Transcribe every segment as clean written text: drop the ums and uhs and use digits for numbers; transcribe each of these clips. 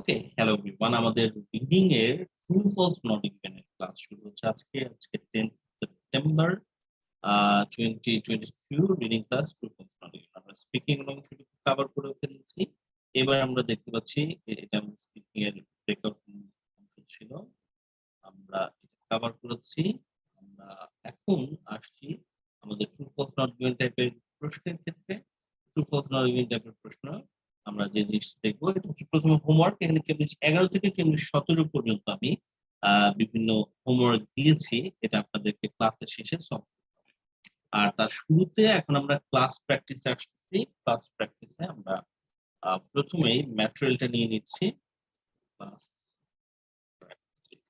ওকে, hello everyone. আমাদের reading এর true false not even এর ক্লাস শুরু হচ্ছে আজকে 10 September 2022 reading class true false not even. আমরা স্পিকিং এবং শুধু কভার করে ফেলেছি। এবার আমরা দেখতে পাচ্ছি এটা আমাদের স্পিকিং এর ব্রেকআউট অংশ ছিল। আমরা এটা কভার করেছি। আমরা এখন আসছি আমাদের ট্রু ফলস নট ইভেন টাইপের প্রশ্নের ক্ষেত্রে। ট্রু ফলস নট ইভেন টাইপের প্রশ্ন আমরা যে জিনিস দেখবো এটা হচ্ছে প্রথমে হোমওয়ার্ক। এখানে কেমব্রিজ 11 থেকে কেমব্রিজ 17 পর্যন্ত আমি বিভিন্ন হোমওয়ার্ক দিয়েছি। এটা আপনাদেরকে ক্লাসের শেষে সলভ করতে হবে। আর তার শুরুতে এখন আমরা ক্লাস প্র্যাকটিসে আসতেছি। ক্লাস প্র্যাকটিসে আমরা প্রথমেই ম্যাটেরিয়ালটা নিয়ে নিচ্ছি। ক্লাস প্র্যাকটিস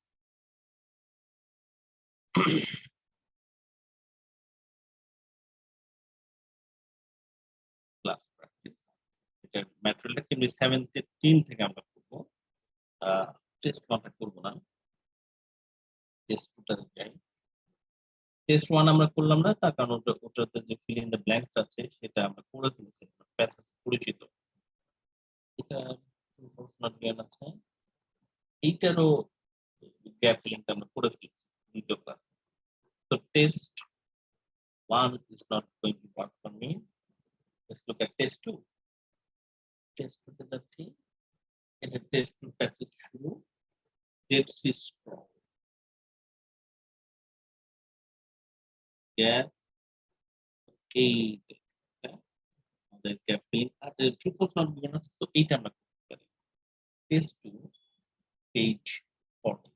ক্লাস প্র্যাকটিস এটার ম্যাটেরিয়ালটা কেমব্রিজ 17 থেকে আমরা করবো। টেস্ট 1টা করবো না, টেস্ট 2টা যাই। টেস্ট 1 আমরা করলাম না, তার কারণ ওটাতে যে ফিল ইন দ্য ব্ল্যাঙ্কস আছে সেটা আমরা করে ফেলেছি, প্যাসেজ পরিচিত। এটা নট জ্ঞান আছে, এইটারও গ্যাপ ফিলিংটা আমরা করে ফেলেছি দ্বিতীয় ক্লাস। তো test 1 is not going to work for me. Let's look at test 2. Test 2 তে যাচ্ছি। এটা টেস্ট 2 প্যাসেজ শুরু। Dead Sea Scroll. গ্যাপ এই আমাদের গ্যাপ ফিলিং আর ট্রু ফলস নট গিভেন আছে, তো এইটা আমরা করতে পারি। Test 2 page 40।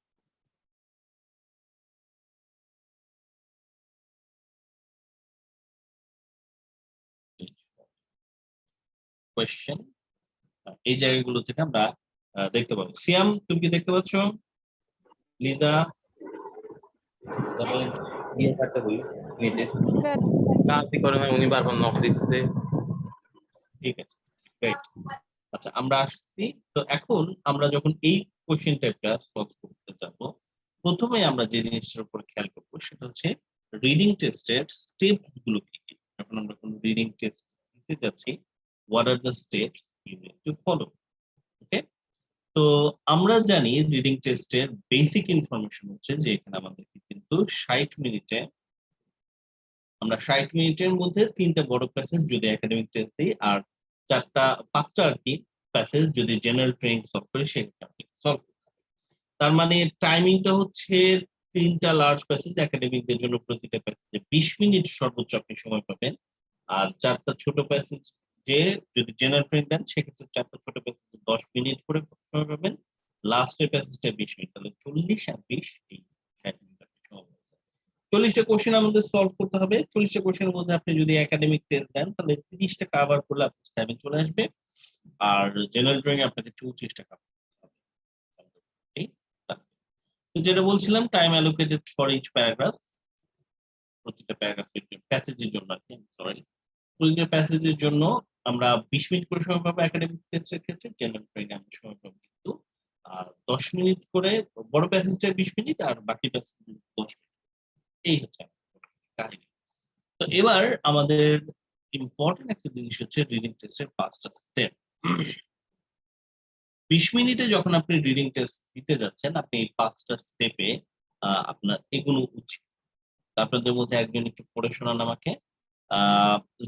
কোয়েশ্চেন এই জায়গাগুলো থেকে আমরা দেখতে পাবো। সিয়াম, তুমি কি দেখতে পাচ্ছ? লিজা, তারপরে ইয়ে থাকতে বলি নিচে কাজই করে না, উনি বারবার নক দিতেছে। ঠিক আছে, রাইট। আচ্ছা, আমরা আসছি। তো এখন আমরা যখন এই কোশ্চেন টাইপটা সলভ করতে যাব, প্রথমে আমরা যে জিনিসটার উপর খেয়াল করবো সেটা হচ্ছে রিডিং টেস্টের স্টেপ গুলো কি কি। যখন আমরা কোনো রিডিং টেস্ট দিতে যাচ্ছি, what are the steps you need to follow. Okay, তো আমরা জানি রিডিং টেস্টের বেসিক ইনফরমেশন হচ্ছে যে এখানে আমাদেরকে কিন্তু 60 মিনিটে আমরা 60 মিনিটের মধ্যে 3টা বড় প্যাসেজ যদি একাডেমিক টেস্ট দিই, আর 5টা আর কি প্যাসেজ যদি জেনারেল ট্রেনিং সলভ করে সেটা সলভ করতে হবে। তার মানে টাইমিংটা হচ্ছে 3টা লার্জ প্যাসেজ একাডেমিকদের জন্য প্রতিটা প্যাসেজে 20 মিনিট সর্বোচ্চ আপনি সময় পাবেন। আর 4টা ছোট প্যাসেজ যে যদি জেনারেল ট্রেনিং দেন সেক্ষেত্রে 4টা ছোট প্যাসেজে 10 মিনিট করে সময় পাবেন। লাস্টের প্যাসেজটা 20 মিনিট, তাহলে 40 আর 20 এই 60 মিনিট আপনি সময় পাবেন। 40টা কোশ্চেন আমাদের সলভ করতে হবে। 40টা কোশ্চেনের মধ্যে আপনি যদি একাডেমিক টেস্ট দেন তাহলে 30টা কভার করলে আপনার 7 চলে আসবে। আর জেনারেল ড্রয়িং আপনাকে 34টা কভার করতে হবে। তো যেটা বলছিলাম, time allocated for each paragraph, প্রতিটা প্যারাগ্রাফের প্যাসেজের জন্য আর কি, সরি, প্রতিটা প্যাসেজের জন্য আমরা 20 মিনিট করে সময় পাবো একাডেমিক টেস্টের ক্ষেত্রে। জেনারেল ড্রয়িং আমরা সময় পাবো কিন্তু আর 10 মিনিট করে, বড় প্যাসেজটা 20 মিনিট আর বাকি প্যাসেজ 10 মিনিট। এই হচ্ছে কাহিনী। তো এবার আমাদের ইম্পর্টেন্ট একটা জিনিস হচ্ছে রিডিং টেস্টের 5টা স্টেপ। 20 মিনিটে যখন আপনি রিডিং টেস্ট দিতে যাচ্ছেন, আপনি এই 5টা স্টেপে আপনার এগুলো উচিত। আপনাদের মধ্যে একজন একটু পড়ে শোনান আমাকে।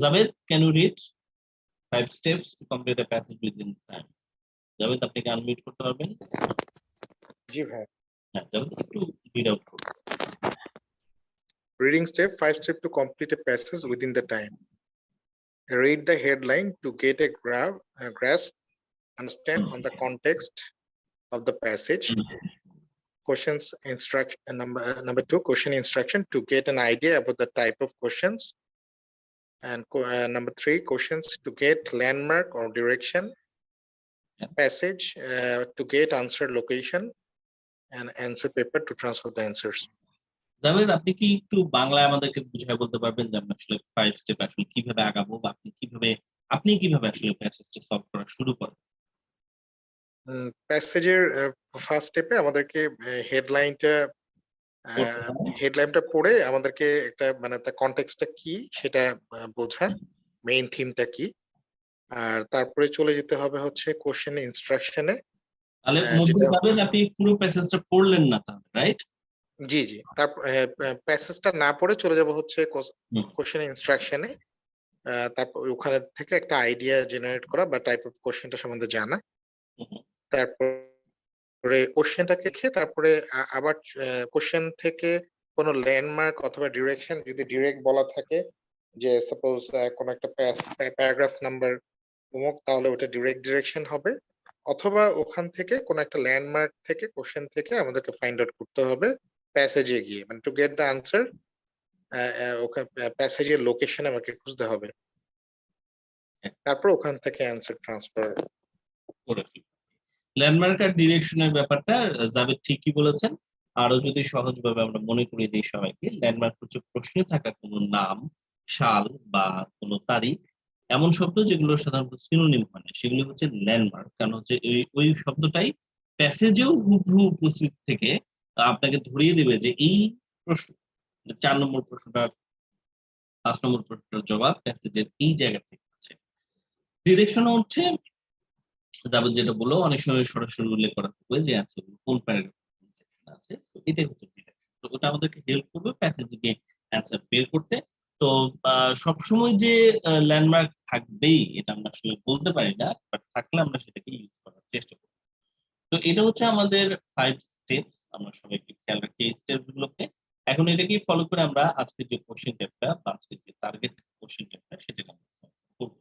Javed, can you read 5 steps to complete a passage within time? Javed, আপনি কি আনমিউট করতে পারবেন? জি ভাই। হ্যাঁ, জাভেদ একটু রিড আউট করুন। Reading step 5 step to complete a passage within the time. Read the headline to get a grasp, understand on the context of the passage. Questions instruction number 2, question instruction to get an idea about the type of questions. And number 3, questions to get landmark or direction. Passage to get answer location, and answer paper to transfer the answers. Javed, আপনি কি একটু বাংলায় আমাদেরকে বুঝিয়ে বলতে পারবেন যে আমরা আসলে 5 স্টেপ আসলে কিভাবে আগাবো, বা আপনি কিভাবে আসলে প্যাসেজটা সলভ করা শুরু করেন? প্যাসেজের ফার্স্ট স্টেপে আমাদেরকে হেডলাইনটা পড়ে আমাদেরকে একটা মানে তার কনটেক্সটটা কি সেটা বোঝা, মেইন থিমটা কি। আর তারপরে চলে যেতে হবে হচ্ছে কোশ্চেন ইনস্ট্রাকশনে। তাহলে যেটা মধ্যে যাবেন, আপনি পুরো প্যাসেজটা পড়লেন না তাহলে, রাইট? জি জি, তারপর প্যাসেজটা না পড়ে চলে যাব হচ্ছে হুম, কোশ্চেন ইনস্ট্রাকশনে। তারপর ওখানে থেকে একটা আইডিয়া জেনারেট করা বা টাইপ অফ কোশ্চেনটা সম্বন্ধে জানা। হুম, হুম, তারপরে কোশ্চেনটাকে লিখে তারপরে আবার কোশ্চেন থেকে কোনো ল্যান্ডমার্ক অথবা ডিরেকশন যদি ডিরেক্ট বলা থাকে, যে সাপোজ কোনো একটা প্যারাগ্রাফ নাম্বার অমুক, তাহলে ওটা ডিরেক্ট ডিরেকশন হবে। অথবা ওখান থেকে কোনো একটা ল্যান্ডমার্ক থেকে কোশ্চেন থেকে আমাদেরকে ফাইন্ড আউট করতে হবে প্যাসেজে গিয়ে, মানে টু গেট দ্য আনসার ওখানে প্যাসেজের লোকেশন আমাকে খুঁজতে হবে। হ্যাঁ, তারপর ওখান থেকে অ্যান্সার ট্রান্সফার। করে ফেলুন। ল্যান্ডমার্ক আর ডিরেকশনের ব্যাপারটা জাভেদ ঠিকই বলেছেন। আরো যদি সহজভাবে আমরা মনে করিয়ে দিই সবাইকে, ল্যান্ডমার্ক হচ্ছে প্রশ্নে থাকা কোনো নাম, সাল বা কোনো তারিখ, এমন শব্দ যেগুলো সাধারণত সিনোনিম হয় না, সেগুলো হচ্ছে ল্যান্ডমার্ক। কারণ হচ্ছে ওই শব্দটাই প্যাসেজেও হুবহু উপস্থিত থেকে আপনাকে ধরিয়ে দেবে যে এই প্রশ্ন, ৪ নম্বর প্রশ্নটার ৫ নম্বর প্রশ্নটার জবাব প্যাসেজের এই জায়গা থেকে আছে। ডিরেকশন হচ্ছে তারপর যেটা বললো, অনেক সময় সরাসরি উল্লেখ করা হবে যে অ্যান্সার কোন প্যারাগ্রাফ সেকশন আছে। তো এটাই হচ্ছে ডিরেকশন। তো ওটা আমাদেরকে হেল্প করবে প্যাসেজ থেকে অ্যান্সার বের করতে। তো সবসময় যে ল্যান্ডমার্ক থাকবেই এটা আমরা আসলে বলতে পারি না, বাট থাকলে আমরা সেটাকে ইউজ করার চেষ্টা করব। তো এটা হচ্ছে আমাদের 5 স্টেপস। আমরা সবাইকে খেয়াল রাখি এই স্টেপস গুলোকে। এখন এটাকেই ফলো করে আমরা আজকে যে কোশ্চেন টেপটা বা আজকে যে টার্গেট কোশ্চেন টেপটা সেটাকে আমরা করব।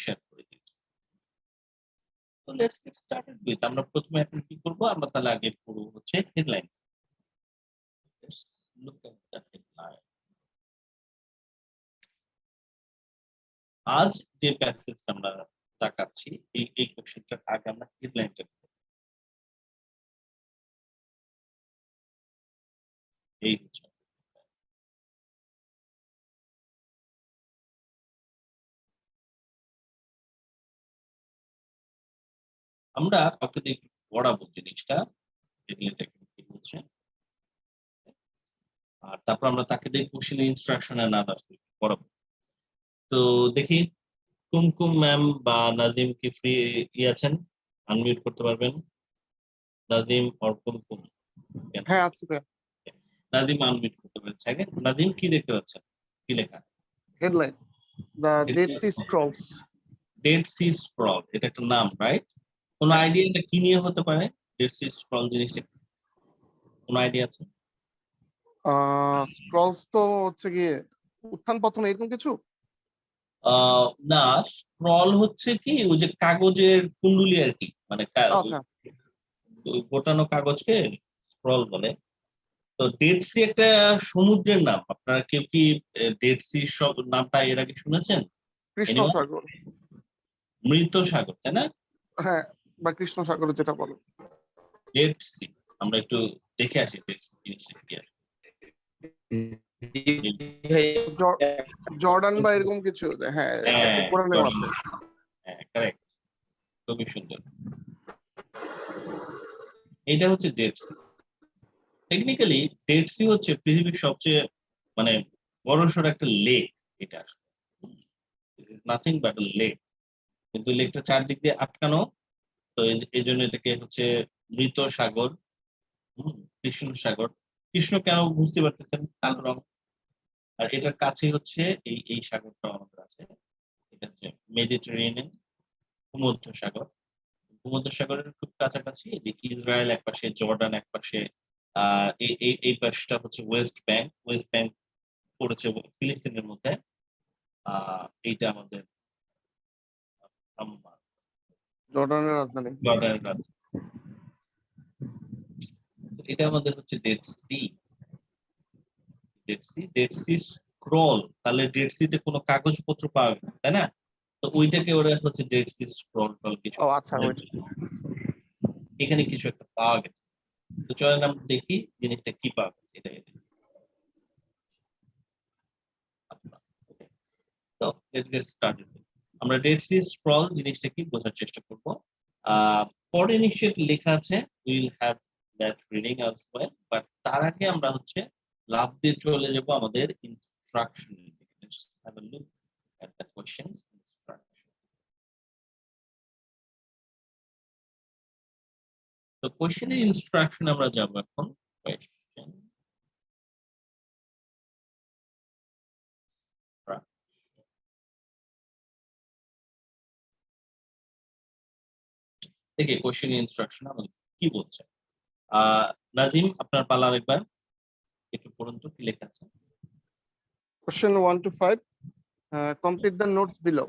শেয়ার করে দিচ্ছি। So let's get started with, আমরা প্রথমে এখন কি করব, আমরা তাহলে আগে পড়ব হচ্ছে headline. Let's look at the headline. আজ যে প্যাসেজটা আমরা তাকাচ্ছি এই কোশ্চেনটার আগে আমরা হেডলাইনটা এই হচ্ছে আমরা কাউকে দিয়ে একটু পড়াবো জিনিসটা, হেডলাইনটা কি বলছে, আর তারপর আমরা তাকে দিয়ে কোশ্চেন ইনস্ট্রাকশন এর না আসতে পড়াবো। তো দেখি কুমকুম ম্যাম বা নাজিম কি ফ্রি আছেন, আনমিউট করতে পারবেন? নাজিম অর কুমকুম? হ্যাঁ আছে তো। নাজিম আনমিউট করতে পেরেছে আগে। নাজিম কি দেখতে পাচ্ছেন, কি লেখা? Headline the Dead Sea scrolls. Dead Sea scroll, এটা একটা নাম, রাইট? কোন হ্যাঁ। আইডিয়া এটা কি নিয়ে হতে পারে? ডেড সি স্ক্রল জিনিসটা কোন আইডিয়া আছে? স্ক্রলস তো হচ্ছে গিয়ে উত্থান পতন এরকম কিছু। না, স্ক্রল হচ্ছে কি ওই যে কাগজের কুণ্ডুলি আর কি, মানে আচ্ছা। ওই গোটানো কাগজকে স্ক্রল বলে। তো ডেড সি একটা সমুদ্রের নাম। আপনারা কেউ কি ডেড সি সব নামটা এর আগে শুনেছেন? কৃষ্ণ Anyone? সাগর। মৃত সাগর, তাই না? হ্যাঁ, বা কৃষ্ণ সাগর যেটা বলে। ডেড সি, আমরা একটু দেখে আসি ডেড সি জিনিসটা কি আর। জর্ডান বা এরকম কিছু। হ্যাঁ, হ্যাঁ, কোরআনেও আছে। হ্যাঁ, কারেক্ট, খুবই সুন্দর। এটা হচ্ছে Dead Sea. Technically Dead Sea হচ্ছে পৃথিবীর সবচেয়ে মানে বড়সড় একটা লেক। এটা আসলে নাথিং বাট আ লেক, কিন্তু লেকটা চারদিক দিয়ে আটকানো। তো এই জন্য এটাকে হচ্ছে মৃত সাগর, কৃষ্ণ সাগর। কৃষ্ণ কেন বুঝতে পারতেছেন, কালো রং। আর এটার কাছে হচ্ছে এই সাগরটা আমাদের আছে, এটা হচ্ছে মেডিটেরিয়ানিয়ান, ভূমধ্য সাগর। ভূমধ্য সাগরের খুব কাছাকাছি এই যে ইসরায়েল এক পাশে, জর্ডান এক পাশে, এই পাশটা হচ্ছে ওয়েস্ট ব্যাংক। ওয়েস্ট ব্যাংক পড়েছে ফিলিস্তিনের মধ্যে। এইটা আমাদের জর্ডানের রাজধানী। জর্ডানের কাছে। এটা আমাদের হচ্ছে Dead Sea. Dead Sea scroll, তাহলে ডেড সিতে কোনো কাগজপত্র পাওয়া গেছে, তাই না? তো ওইটাকে ওরা হচ্ছে ডেড সি স্ক্রল টল কিছু ও আচ্ছা, এখানে কিছু একটা পাওয়া গেছে। তো চলেন আমরা দেখি জিনিসটা কি পাওয়া গেছে। এটা তো লেটস গেট স্টার্টেড। আমরা ডেড সি স্ক্রল জিনিসটা কি বোঝার চেষ্টা করব। পরে নিশ্চিত লেখা আছে will have that reading elsewhere, but তার আগে আমরা হচ্ছে লাভ দিয়ে চলে যাব আমাদের instruction. have a look at the questions instruction. তো কোশ্চেনের ইনস্ট্রাকশন আমরা যাব এখন। কোয়েশ্চেন দেখে কোশ্চেন ইনস্ট্রাকশন আমাদের কি বলছে। নাজিম, আপনার পালা আরেকবার একটু পড়ুন তো কি লেখা আছে। Question 1 to 5. Complete the notes below.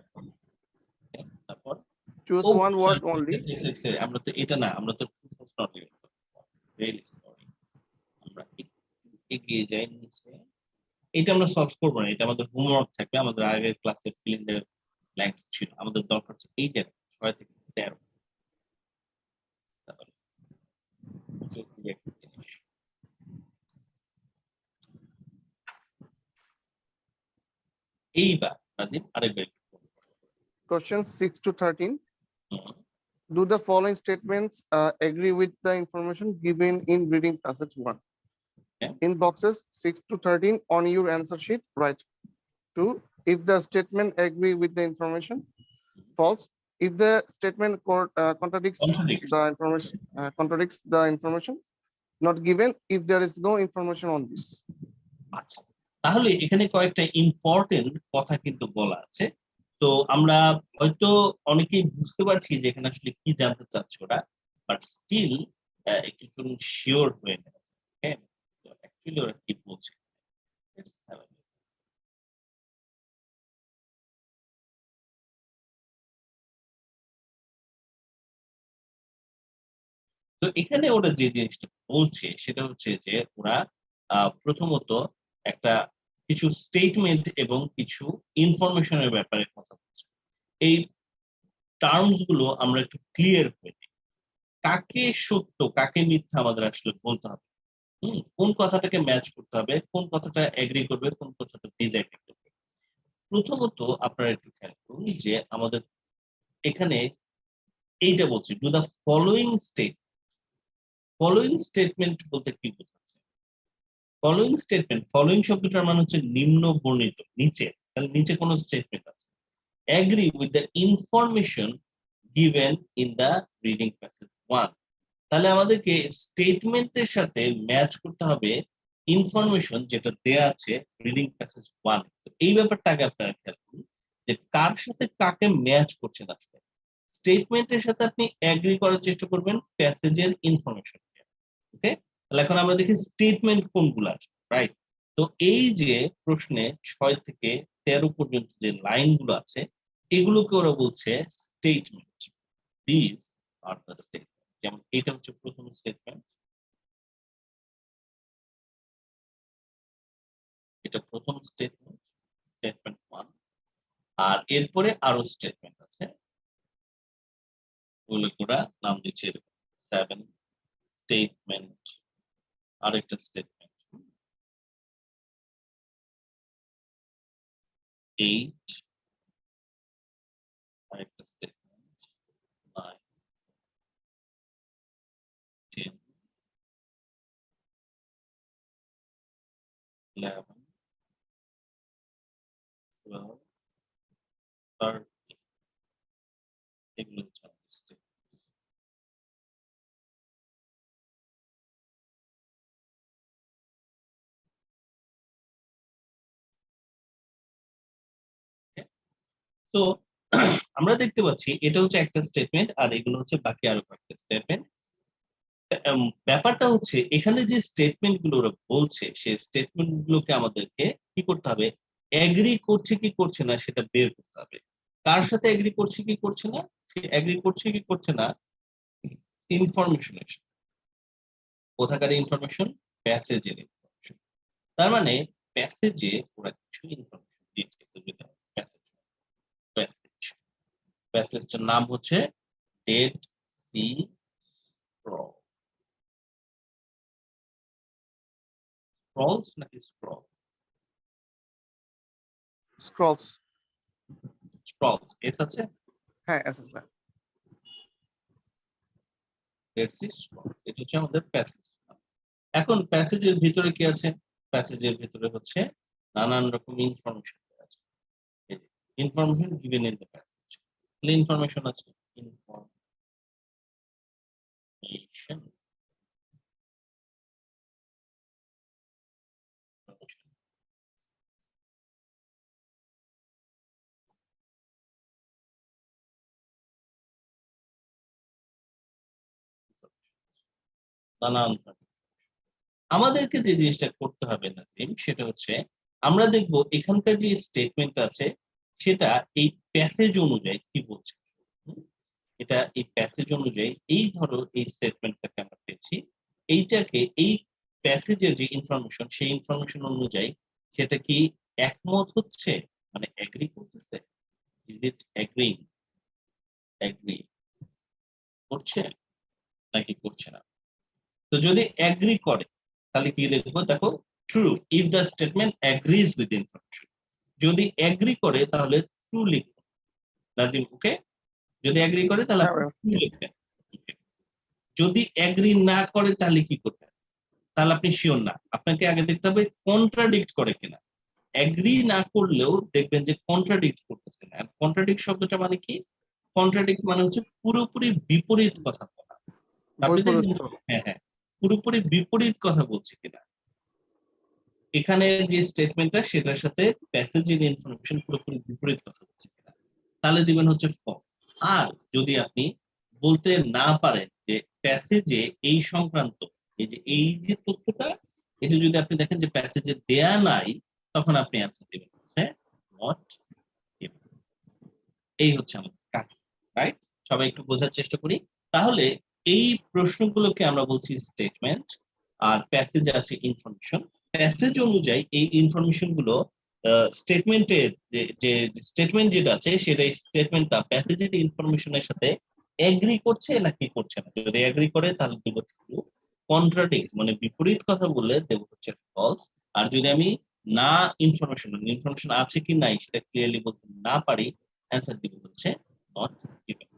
Okay, তারপর Choose Oh, one word only. sorry, আমরা তো এটা না, আমরা তো true false not real. Really sorry. আমরা একটু এগিয়ে যাই নিচে। এটা আমরা সলভ করবো না, এটা আমাদের হোমওয়ার্ক থাকবে। আমাদের আগের ক্লাসে ফিল ইন দ্য ব্ল্যাঙ্কস ছিল, আমাদের দরকার হচ্ছে এই জায়গা 6 থেকে 13। তাহলে একটা জিনিস। এইবার নাজিম আরেকবার একটু পড়ুন। Question 6 to 13. Hmm, Do the following statements agree with the information given in reading passage 1? Okay. In boxes 6 to 13 on your answer sheet, write 2. If the statement agree with the information, false. If the statement contradicts Contradicts. the information not given, if there is no information on this. আচ্ছা, তাহলে এখানে কয়েকটা important কথা কিন্তু বলা আছে। তো আমরা হয়তো অনেকেই বুঝতে পারছি যে এখানে আসলে কি জানতে চাচ্ছে ওরা, বাট স্টিল একটু শিওর হয়ে নেয়। হ্যাঁ, তো অ্যাকচুয়ালি ওরা কি বলছে। Let's have a look. তো এখানে ওরা যে জিনিসটা বলছে সেটা হচ্ছে যে ওরা প্রথমত একটা কিছু স্টেটমেন্ট এবং কিছু ইনফরমেশনের ব্যাপারে কথা বলছে। এই টার্মস গুলো আমরা একটু ক্লিয়ার করে নিই। কাকে সত্য কাকে মিথ্যা আমাদের আসলে বলতে হবে। কোন কথাটাকে ম্যাচ করতে হবে, কোন কথাটা এগ্রি করবে, কোন কথাটা ডিসএগ্রি করবে। প্রথমত আপনারা একটু খেয়াল করুন যে আমাদের এখানে এইটা বলছে do the following state. Following statement বলতে কি বোঝাচ্ছে? ফলোইং স্টেটমেন্ট, ফলোইং শব্দটার মানে হচ্ছে নিম্ন বর্ণিত, নিচে। তাহলে নিচে কোন স্টেটমেন্ট আছে? Agree with the information given in the reading passage 1। তাহলে আমাদেরকে স্টেটমেন্টের সাথে ম্যাচ করতে হবে ইনফরমেশন যেটা দেয়া আছে রিডিং প্যাসেজ 1। এই ব্যাপারটা আগে আপনারা খেয়াল করুন যে কার সাথে কাকে ম্যাচ করছেন। আসলে স্টেটমেন্টের সাথে আপনি এগ্রি করার চেষ্টা করবেন প্যাসেজের ইনফরমেশন। ওকে, তাহলে এখন আমরা দেখি স্টেটমেন্ট কোনগুলো আসবে, রাইট? তো এই যে প্রশ্নে 6 থেকে 13 পর্যন্ত যে লাইনগুলো আছে এগুলোকে ওরা বলছে statement. This are the statement. যেমন এটা হচ্ছে প্রথম স্টেটমেন্ট, এটা প্রথম স্টেটমেন্ট, স্টেটমেন্ট 1। আর এরপরে আরো স্টেটমেন্ট আছে, ওগুলোকে ওরা নাম দিচ্ছে 7 স্টেটমেন্ট, আরেকটা স্টেটমেন্ট 8, আরেকটা স্টেটমেন্ট 9, 10, 11, 12, 13। এগুলো হচ্ছে আমাদের statement। তো আমরা দেখতে পাচ্ছি এটা হচ্ছে একটা স্টেটমেন্ট আর এগুলো হচ্ছে বাকি আরো কয়েকটা স্টেটমেন্ট। ব্যাপারটা হচ্ছে এখানে যে স্টেটমেন্ট গুলো ওরা বলছে সেই স্টেটমেন্ট গুলোকে আমাদেরকে কি করতে হবে, এগ্রি করছে কি করছে না সেটা বের করতে হবে। কার সাথে এগ্রি করছে কি করছে না, সে এগ্রি করছে কি করছে না ইনফরমেশনের সাথে। কোথাকার ইনফরমেশন? প্যাসেজের ইনফরমেশন। তার মানে প্যাসেজে ওরা কিছু ইনফরমেশন দিচ্ছে। প্যাসেজ প্যাসেজ প্যাসেজটার নাম হচ্ছে ডেড সি স্ক্রল। স্ক্রলস নাকি স্ক্রল? Scrolls. স্ক্রলস এস আছে, হ্যাঁ, assessment. Dead Sea scroll. এটা হচ্ছে আমাদের প্যাসেজ। এখন প্যাসেজের ভিতরে কি আছে? প্যাসেজের ভিতরে হচ্ছে নানান রকম ইনফরমেশন আছে। Information given in the passage. তাহলে ইনফরমেশন আছে, ইনফরমেশন নানান আমাদেরকে যে জিনিসটা করতে হবে নাজিম, সেটা হচ্ছে আমরা দেখব এখানকার যে স্টেটমেন্ট আছে সেটা এই প্যাসেজ অনুযায়ী কি বলছে। এটা এই প্যাসেজ অনুযায়ী, এই ধরো এই স্টেটমেন্টটাকে আমরা পেয়েছি, এইটাকে এই প্যাসেজের যে ইনফরমেশন সেই ইনফরমেশন অনুযায়ী সেটা কি একমত হচ্ছে, মানে এগ্রি করতেছে, ইজ ইট এগ্রিং, এগ্রি করছে নাকি করছে না। তো যদি এগ্রি করে তাহলে কি লিখবো, দেখো true if the statement agrees with information. যদি এগ্রি করে তাহলে ট্রু লিখবো নাজিম, ওকে। যদি এগ্রি করে তাহলে ট্রু লিখবেন। যদি এগ্রি না করে তাহলে কি করবেন, তাহলে আপনি শিওর না, আপনাকে আগে দেখতে হবে কন্ট্রাডিক্ট করে কিনা। এগ্রি না করলেও দেখবেন যে কন্ট্রাডিক্ট করতেছে না। কন্ট্রাডিক্ট শব্দটা মানে কি, কন্ট্রাডিক্ট মানে হচ্ছে পুরোপুরি বিপরীত কথা বলা। আপনি দেখবেন, হ্যাঁ হ্যাঁ, পুরোপুরি বিপরীত কথা বলছে কিনা। এখানে যে স্টেটমেন্টটা সেটার সাথে প্যাসেজের ইনফরমেশন পুরোপুরি বিপরীত কথা বলছে কিনা, তাহলে দিবেন হচ্ছে ফলস। আর যদি আপনি বলতে না পারেন যে প্যাসেজে এই সংক্রান্ত, এই যে তথ্যটা, এটা যদি আপনি দেখেন যে প্যাসেজে দেয়া নাই, তখন আপনি অ্যান্সার দিবেন হচ্ছে নট গিভেন। এই হচ্ছে আমাদের কাজ, রাইট? সবাই একটু বোঝার চেষ্টা করি। তাহলে এই প্রশ্নগুলোকে আমরা বলছি স্টেটমেন্ট, আর প্যাসেজে আছে ইনফরমেশন। প্যাসেজ অনুযায়ী এই ইনফরমেশন গুলো স্টেটমেন্টের যে স্টেটমেন্ট যেটা আছে সেটা স্টেটমেন্টটা প্যাসেজের ইনফরমেশনের সাথে এগ্রি করছে নাকি করছে না। যদি এগ্রি করে তাহলে দেব ট্রু, কন্ট্রাডিক্ট মানে বিপরীত কথা বললে দেব হচ্ছে ফলস। আর যদি আমি না ইনফরমেশন আছে কি নাই সেটা ক্লিয়ারলি বলতে না পারি, অ্যান্সার দিব হচ্ছে নট গিভেন।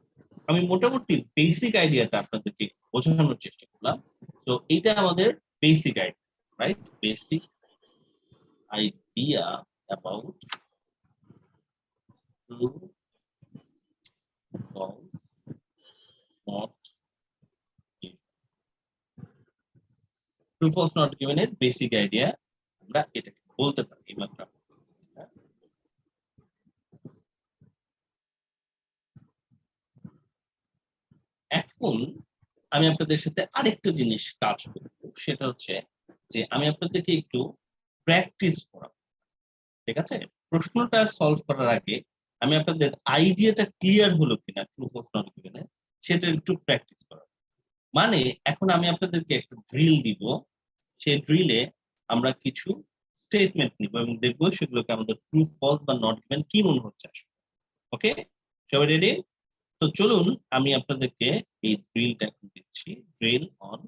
আমি মোটামুটি বেসিক আইডিয়াটা আপনাদেরকে বোঝানোর চেষ্টা করলাম। তো এটা আমাদের basic idea, right? Basic idea about true, false, not given. True, false, not given এর বেসিক আইডিয়া আমরা এটাকে বলতে পারি। এইমাত্র এখন আমি আপনাদের সাথে আরেকটা জিনিস কাজ করব, সেটা হচ্ছে যে আমি আপনাদেরকে একটু প্র্যাকটিস করাবো, ঠিক আছে? প্রশ্নটা সলভ করার আগে আমি আপনাদের আইডিয়াটা ক্লিয়ার হলো কিনা ট্রু, ফলস, নট গিভেন সেটা একটু প্র্যাকটিস করা। মানে এখন আমি আপনাদেরকে একটা ড্রিল দিব, সেই ড্রিলে আমরা কিছু স্টেটমেন্ট নিব এবং দেখবো সেগুলোকে আমাদের ট্রু, ফলস বা নট গিভেন কি মনে হচ্ছে আসলে। ওকে, সবাই রেডি? তো চলুন আমি আপনাদেরকে এই ড্রিলটা এখন দিচ্ছি, drill on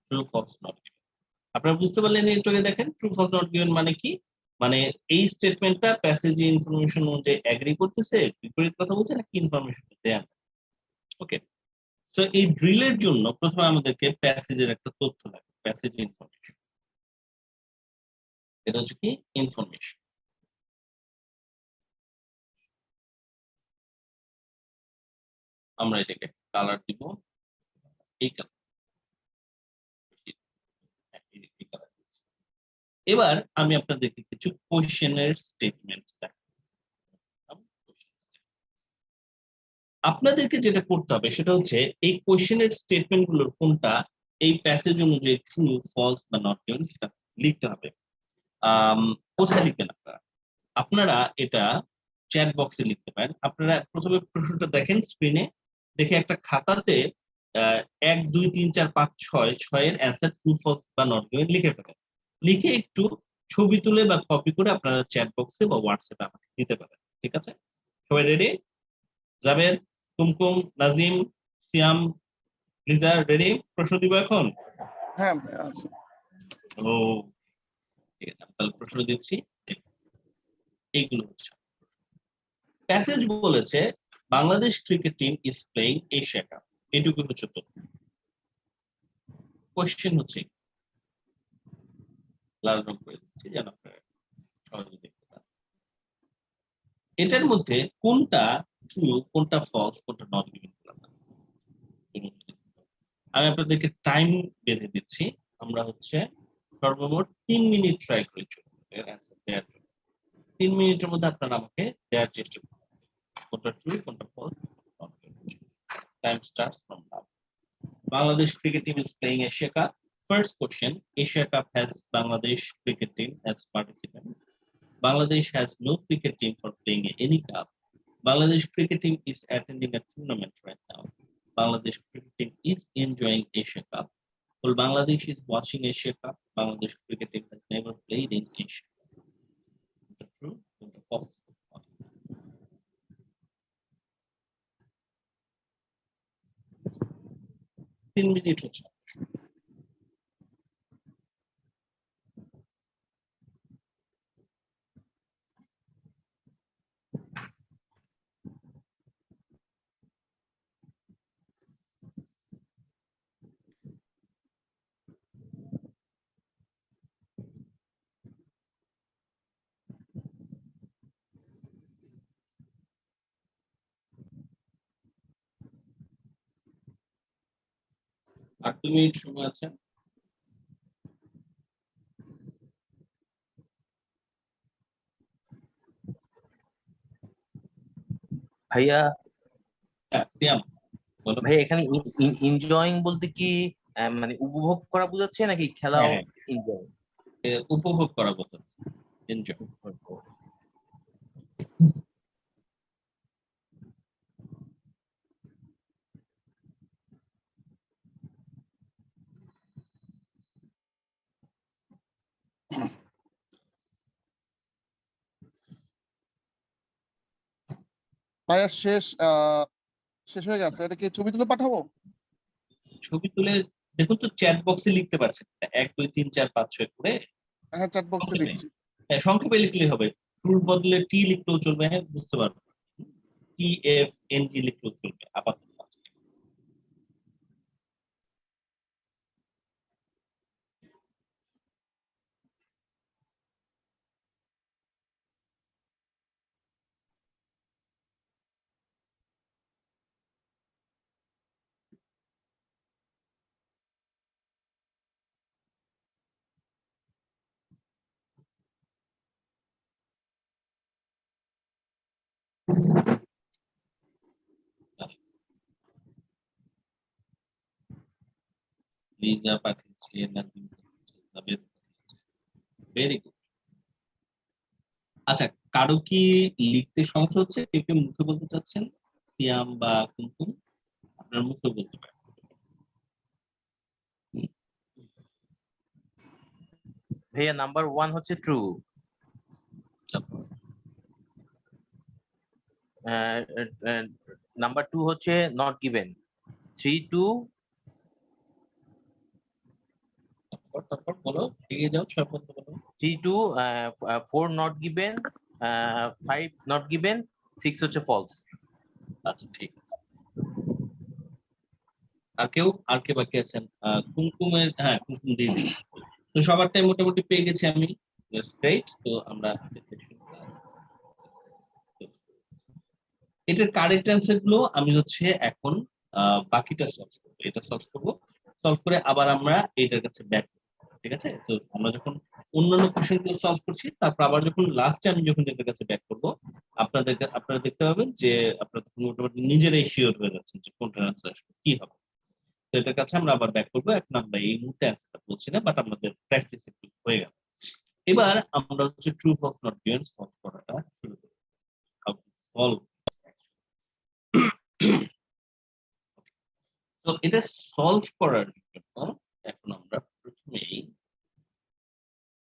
true, false, not given. আপনারা বুঝতে পারলেন একটু আগে? দেখেন ট্রু, ফলস, নট গিভেন মানে কি, মানে এই স্টেটমেন্টটা প্যাসেজে ইনফরমেশন অনুযায়ী এগ্রি করতেছে, বিপরীত কথা বলছে নাকি ইনফরমেশন দেয়া। ওকে, তো এই ড্রিলের জন্য প্রথমে আমাদেরকে প্যাসেজের একটা তথ্য লাগবে, প্যাসেজ ইনফরমেশন। এটা হচ্ছে কি ইনফরমেশন। আমরা এটাকে কালার দিব এই কালার। এবার আমি আপনাদেরকে কিছু কোশ্চেনের স্টেটমেন্ট দেখাবো। আপনাদেরকে যেটা করতে হবে সেটা হচ্ছে এই কোশ্চেনের স্টেটমেন্ট গুলোর কোনটা এই প্যাসেজ অনুযায়ী ট্রু, ফলস বা নট গিভেন সেটা লিখতে হবে। কোথায় লিখবেন আপনারা? আপনারা এটা চ্যাট বক্সে লিখতে পারেন। আপনারা প্রথমে প্রশ্নটা দেখেন স্ক্রিনে, দেখে একটা খাতাতে 1 2 3 4 5 6 এর অ্যান্সার ট্রু, ফলস বা নট গিভেন লিখে ফেলেন। লিখে একটু ছবি তুলে বা কপি করে আপনারা চ্যাট বক্সে বা হোয়াটসঅ্যাপে আমাকে দিতে পারেন। ঠিক আছে, সবাই রেডি? জাবেদ, কুমকুম, নাজিম, সিয়াম, লিজা রেডি? প্রশ্ন দিব এখন? হ্যাঁ আচ্ছা। ও ঠিক আছে, আমি তাহলে প্রশ্ন দিচ্ছি। এইগুলো হচ্ছে প্যাসেজ বলেছে Bangladesh cricket team is playing Asia cup, এটুকু হচ্ছে তো। কোশ্চেন হচ্ছে, লাল রং করে দিচ্ছি যেন আপনারা সহজে দেখতে পান। এটার মধ্যে কোনটা ট্রু, কোনটা ফলস, কোনটা নট গিভেন করলাম না। আমি আপনাদেরকে টাইম বেঁধে দিচ্ছি। আমরা হচ্ছে সর্বমোট 3 মিনিট ট্রাই করে চলবো এর অ্যান্সার দেওয়ার জন্য। 3 মিনিটের মধ্যে আপনারা আমাকে দেওয়ার চেষ্টা করুন কোনটা ট্রু, কোনটা false. Time starts from now. Bangladesh cricket team is playing Asia Cup. First question: Asia Cup has Bangladesh cricket team as participant. Bangladesh has no cricket team for playing any cup. Bangladesh cricket team is attending a tournament right now. Bangladesh cricket team is enjoying Asia Cup. While Bangladesh is watching Asia Cup, Bangladesh cricket team has never played in Asia Cup. Is that true? Is that false? 3 minute হচ্ছে। আর 2 minute সময় আছে। ভাইয়া হ্যাঁ, সিয়াম বলো। ভাইয়া এখানে enjoying বলতে কি মানে উপভোগ করা বোঝাচ্ছে নাকি খেলাও হ্যাঁ, এনজয়? উপভোগ করা বোঝাচ্ছে। এনজয়। ভাইয়া শেষ হয়ে গেছে, এটা কি ছবি তুলে পাঠাবো? ছবি তুলে দেখুন তো চ্যাট বক্সে লিখতে পারছেন 1 2 3 4 5 6 করে। হ্যাঁ, চ্যাট বক্সে সংক্ষেপে। লিখছি। হ্যাঁ, সংক্ষেপে লিখলেই হবে। ট্রুর বদলে টি লিখলেও চলবে। হ্যাঁ, বুঝতে পারবেন। টি এফ এন জি লিখলেও চলবে আপাতত। লিজা পাঠিয়েছে, নাজিম পাঠিয়েছে, জাবেদ পাঠিয়েছে। Very good. আচ্ছা, কারো কি লিখতে সমস্যা হচ্ছে? কেউ কেউ মুখে বলতে চাচ্ছেন? সিয়াম বা কুমকুম আপনার মুখে বলতে পারেন। ভাইয়া নাম্বার 1 হচ্ছে ট্রু, নাম্বার 2 হচ্ছে নট গিভেন, 3 2 তারপর বলো, এগিয়ে যাও, ছয় পর্যন্ত বলো। 3 2 4 নট গিভেন, 5 নট গিভেন, 6 হচ্ছে ফলস। আচ্ছা, ঠিক আছে। আর কে বাকি আছেন? কুমকুমের, হ্যাঁ, কুমকুম দিয়ে দিন। তো সবারটাই মোটামুটি পেয়ে গেছি আমি। গ্রেট। তো আমরা এটার কারেক্ট অ্যান্সার গুলো আমি হচ্ছে এখন বাকিটা সলভ করবো। এটা সলভ করবো, সলভ করে আবার আমরা এটার কাছে ব্যাক করবো। ঠিক আছে? তো আমরা যখন অন্যান্য কোশ্চেন গুলো সলভ করছি, তারপর আবার যখন লাস্টে আমি যখন এটার কাছে ব্যাক করবো, আপনারা দেখতে পাবেন যে আপনারা তখন মোটামুটি নিজেরাই শিওর হয়ে যাচ্ছেন যে কোনটার অ্যান্সার আসবে কি হবে। তো এটার কাছে আমরা আবার ব্যাক করবো। এখন আমরা এই মুহূর্তে অ্যান্সারটা বলছি না, বাট আমাদের প্র্যাকটিস একটু হয়ে গেল। এবার আমরা হচ্ছে true false not given solve করাটা শুরু করব। How to solve. তো এটা সলভ করার জন্য এখন আমরা প্রথমেই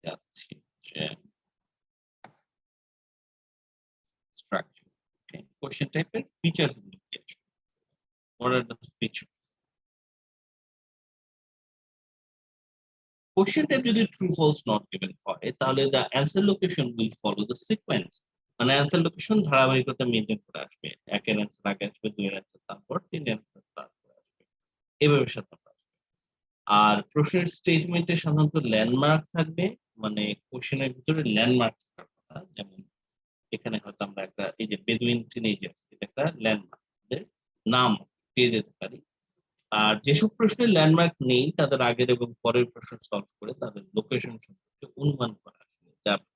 যাচ্ছি যে স্ট্রাকচার। ওকে, কোশ্চেন টাইপের ফিচারস গুলো কি আছে? What are the feature? Question type যদি ট্রু ফলস নট গিভেন হয়, তাহলে the answer location will follow the sequence. মানে অ্যান্সার লোকেশন ধারাবাহিকতা মেনটেন করে আসবে। একের অ্যান্সার আগে আসবে, দুইয়ের অ্যান্সার তারপর, তিনের অ্যান্সার তারপর আসবে, এভাবে সাজানো আসবে। আর প্রশ্নের স্টেটমেন্টে সাধারণত ল্যান্ডমার্ক থাকবে, মানে কোশ্চেনের ভিতরে ল্যান্ডমার্ক থাকার কথা। যেমন এখানে হয়তো আমরা একটা এই যে বেদুইন টিনেজার এটা একটা ল্যান্ডমার্ক নাম পেয়ে যেতে পারি। আর যেসব প্রশ্নের ল্যান্ডমার্ক নেই তাদের আগের এবং পরের প্রশ্ন সলভ করে তাদের লোকেশন সম্পর্কে অনুমান করা আসলে যাবে।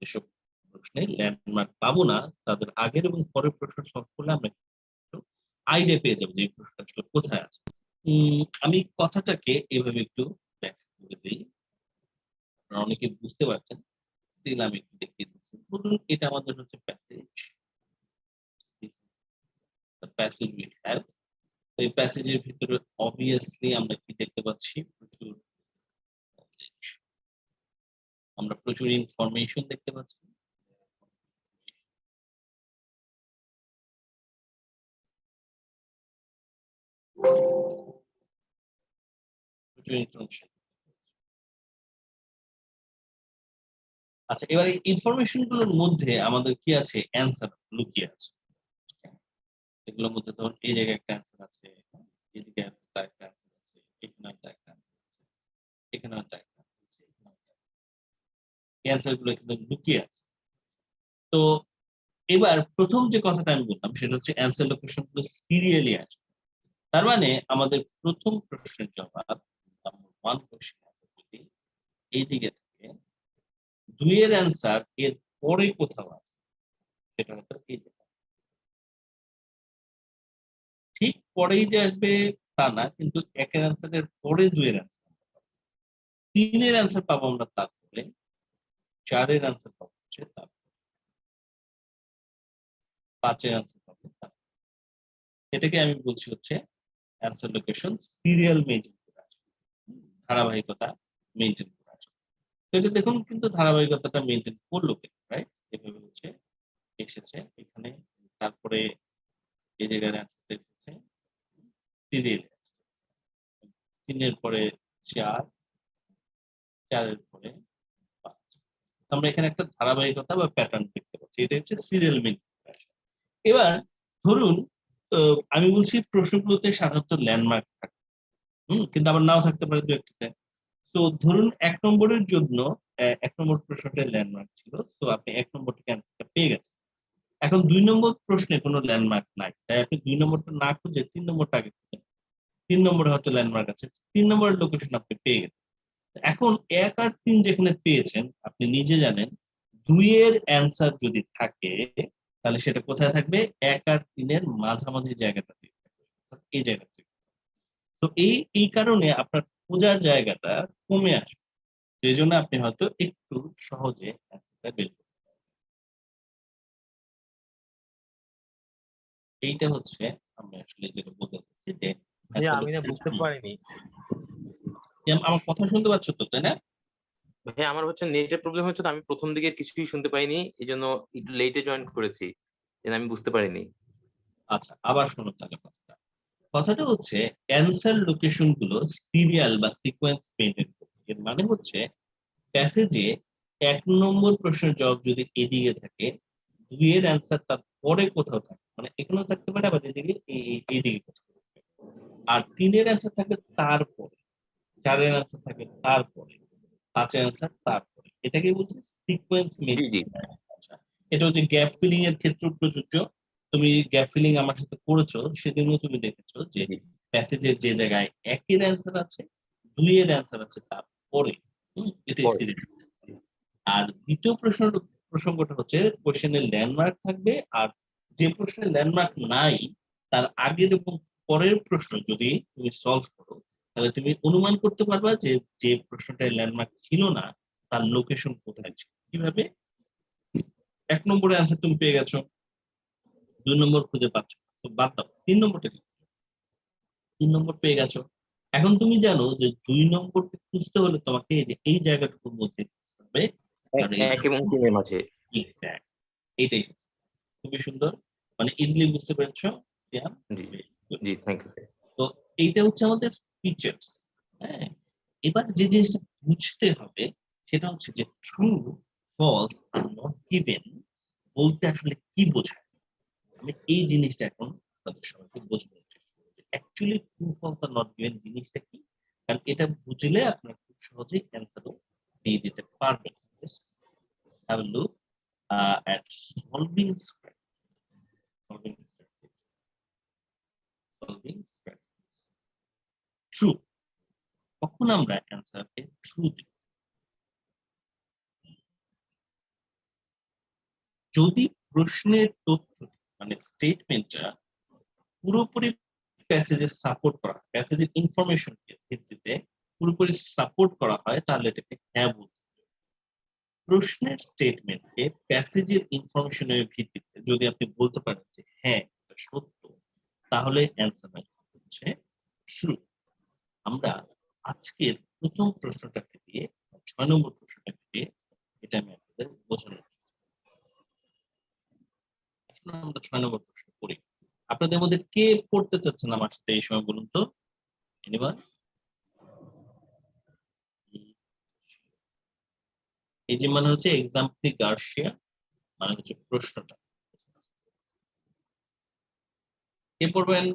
যেসব প্রশ্নে ল্যান্ডমার্ক পাবো না তাদের আগের এবং পরের প্রশ্ন সলভ করলে আমরা আইডিয়া পেয়ে যাবো যে এই প্রশ্নটা আসলে কোথায় আছে। আমি কথাটাকে এভাবে একটু ব্যাখ্যা করে দিই, আপনারা অনেকে বুঝতে পারছেন। স্টিল আমি একটু দেখিয়ে দিচ্ছি। ধরুন এটা আমাদের হচ্ছে প্যাসেজ, প্যাসেজ উই হ্যাভ। এই প্যাসেজের ভিতরে অবভিয়াসলি আমরা কি দেখতে পাচ্ছি, আমরা প্রচুর ইনফরমেশন দেখতে পাচ্ছি। প্রচুর ইনফরমেশন। আচ্ছা, এবার এই ইনফরমেশন গুলোর মধ্যে আমাদের কি আছে, অ্যান্সার লুকিয়ে আছে। এগুলোর মধ্যে ধরুন এই জায়গায় একটা অ্যান্সার আছে, এদিকে একটা অ্যান্সার আছে, এখানে একটা অ্যান্সার আছে, এখানে একটা অ্যান্সার আছে, এই অ্যান্সার গুলো কিন্তু লুকিয়ে আছে। তো এবার প্রথম যে কথাটা আমি বললাম সেটা হচ্ছে অ্যান্সার লোকেশন গুলো সিরিয়ালি আসবে। তার মানে আমাদের প্রথম প্রশ্নের জবাব ওয়ান কোশ্চেন যদি এইদিকে থাকে, দুইয়ের অ্যান্সার এর পরে কোথাও আছে, সেটা হয়তো এই জায়গা। ঠিক পরেই যে আসবে তা না, কিন্তু একের অ্যান্সারের পরে দুইয়ের অ্যান্সার, তিনের অ্যান্সার পাবো আমরা তারপরে, চারের অ্যান্সার পাবো হচ্ছে তারপরে, পাঁচের অ্যান্সার পাবো তারপরে। এটাকে আমি বলছি হচ্ছে অ্যান্সার লোকেশন সিরিয়াল মেইনটেইন করে আসবে, ধারাবাহিকতা মেইনটেইন করে আসবে। তো এটা দেখুন কিন্তু ধারাবাহিকতাটা মেইনটেইন করলো কিন্তু, রাইট? এভাবে হচ্ছে এসেছে এখানে, তারপরে এই জায়গার অ্যান্সার হচ্ছে সিরিয়াল, তিনের পরে চার, চারের পরে পাঁচ। আমরা এখানে একটা ধারাবাহিকতা বা প্যাটার্ন দেখতে পাচ্ছি, এটা হচ্ছে সিরিয়াল মেইনটেইন। এবার ধরুন আমি বলছি প্রশ্নগুলোতে সাধারণত ল্যান্ডমার্ক থাকে, কিন্তু আবার নাও থাকতে পারে দু একটাতে। তো ধরুন ১ নম্বরের জন্য ১ নম্বর প্রশ্নটা ল্যান্ডমার্ক ছিল। সো আপনি ১ নম্বর থেকে অ্যান্সারটা পেয়ে গেছেন। এখন ২ নম্বর প্রশ্নে কোনো ল্যান্ডমার্ক নাই। তাই আপনি ২ নম্বরটা না খুঁজে ৩ নম্বরটা আগে খুঁজেন। ৩ নম্বরে হয়তো ল্যান্ডমার্ক আছে। ৩ নম্বরের লোকেশন আপনি পেয়ে গেছেন। এখন ১ আর ৩ যেখানে পেয়েছেন আপনি নিজে জানেন ২ এর অ্যান্সার যদি থাকে তাহলে সেটা কোথায় থাকবে? ১ আর ৩ এর মাঝামাঝি জায়গাটাতে থাকবে। অর্থাৎ এই জায়গাতে। তো এই কারণে আপনার খোঁজার জায়গাটা কমে আসবে। এজন্য আপনি হয়তো একটু সহজে অ্যান্সারটা বের করতে পারবেন। এইটা হচ্ছে আমি আসলে যেটা বলতে চাচ্ছি যে ভাইয়া অ্যান্সার আমি না বুঝতে পারিনি। আমার কথা শুনতে পাচ্ছ তো, তাই না? ভাইয়া আমার হচ্ছে নেটের প্রবলেম হচ্ছে, তো আমি প্রথম দিকের কিছুই শুনতে পাইনি, এই জন্য একটু লেটে জয়েন করেছি, আমি বুঝতে পারিনি। আচ্ছা, আবার শোনো তাহলে কথাটা। কথাটা হচ্ছে অ্যান্সার লোকেশন গুলো সিরিয়াল বা সিকোয়েন্স মেইনটেইন করবে। এর মানে হচ্ছে প্যাসেজে ১ নম্বর প্রশ্নের জবাব যদি এদিকে থাকে, ২ এর অ্যান্সার তার পরে কোথাও থাকে। মানে এখানেও থাকতে পারে, আবার এদিকে এইদিকে কোথাও থাকবে। আর ৩ এর অ্যান্সার থাকে তারপরে, ৪ এর অ্যান্সার থাকে তারপরে, ৫ এর অ্যান্সার তারপরে। এটাকে বলছে সিকোয়েন্স জি জি। মেইনটেইন। আচ্ছা, এটা হচ্ছে গ্যাপ ফিলিং এর ক্ষেত্রেও প্রযোজ্য। তুমি গ্যাপ ফিলিং আমার সাথে করেছো, সেদিনও তুমি দেখেছো যে জি প্যাসেজের যে জায়গায় ১ এর অ্যান্সার আছে, ২ এর অ্যান্সার আছে তারপরে। এটাই পরে। সিরিয়াল। আর দ্বিতীয় প্রসঙ্গটা হচ্ছে কোশ্চেনের ল্যান্ডমার্ক থাকবে, আর যে প্রশ্নের ল্যান্ডমার্ক নাই তার আগের এবং পরের প্রশ্ন যদি তুমি সলভ করো তাহলে তুমি অনুমান করতে পারবা যে যে প্রশ্নটায় ল্যান্ডমার্ক ছিল না তার লোকেশন কোথায় ছিল। কিভাবে? ১ নম্বরে অ্যান্সার তুমি পেয়ে গেছো, ২ নম্বর খুঁজে পাচ্ছ না, তো বাদ দাও, ৩ নম্বরটা কি? ৩ নম্বর পেয়ে গেছো। এখন তুমি জানো যে ২ নম্বরকে খুঁজতে হলে তোমাকে এই যে এই জায়গাটুকুর মধ্যে খুঁজতে হবে। আর এই ১ এবং ৩ এর মাঝে। এক্সাক্ট এটাই খুবই সুন্দর, মানে ইজিলি বুঝতে পেরেছো। সিয়াম? জি Very good. জি, থ্যাংক ইউ। তো এইটা হচ্ছে আমাদের ফিচার্স। হ্যাঁ, এবার যে জিনিসটা বুঝতে হবে সেটা হচ্ছে যে ট্রু, ফলস আর নট গিভেন বলতে আসলে কি বোঝায়। আমি এই জিনিসটা এখন আপনাদের সবাইকে বোঝানোর চেষ্টা করছি। অ্যাকচুয়ালি ট্রু, ফলস আর নট গিভেন জিনিসটা কি, কারণ এটা বুঝলে আপনারা খুব সহজেই অ্যান্সারও দিয়ে দিতে পারবেন। Have look. at solving strategies. True. কখন আমরা অ্যান্সারকে ট্রু দিই? যদি প্রশ্নের তথ্য মানে স্টেটমেন্টটা পুরোপুরি প্যাসেজের সাপোর্ট করা, প্যাসেজের ইনফরমেশন ভিত্তিতে পুরোপুরি সাপোর্ট করা হয়, তাহলে এটাকে হ্যাঁ বলতে হবে। প্রশ্নের স্টেটমেন্টকে প্যাসেজের ইনফরমেশনের ভিত্তিতে যদি আপনি বলতে পারেন যে হ্যাঁ এটা সত্য, তাহলে অ্যান্সার হচ্ছে ট্রু। আমরা আজকের প্রথম প্রশ্নটাকে দিয়ে 6 নম্বর প্রশ্নটাকে দিয়ে এটা আমি আপনাদের বোঝানোর চেষ্টা করব। আমরা 6 নম্বর প্রশ্ন করি। আপনাদের মধ্যে কে পড়তে চাচ্ছেন আমার সাথে এই সময় বলুন তো? এনিওয়ান? এই যে মানে হচ্ছে এক্সাম্পলি গার্সিয়া, মানে হচ্ছে প্রশ্নটা। কে পড়বেন?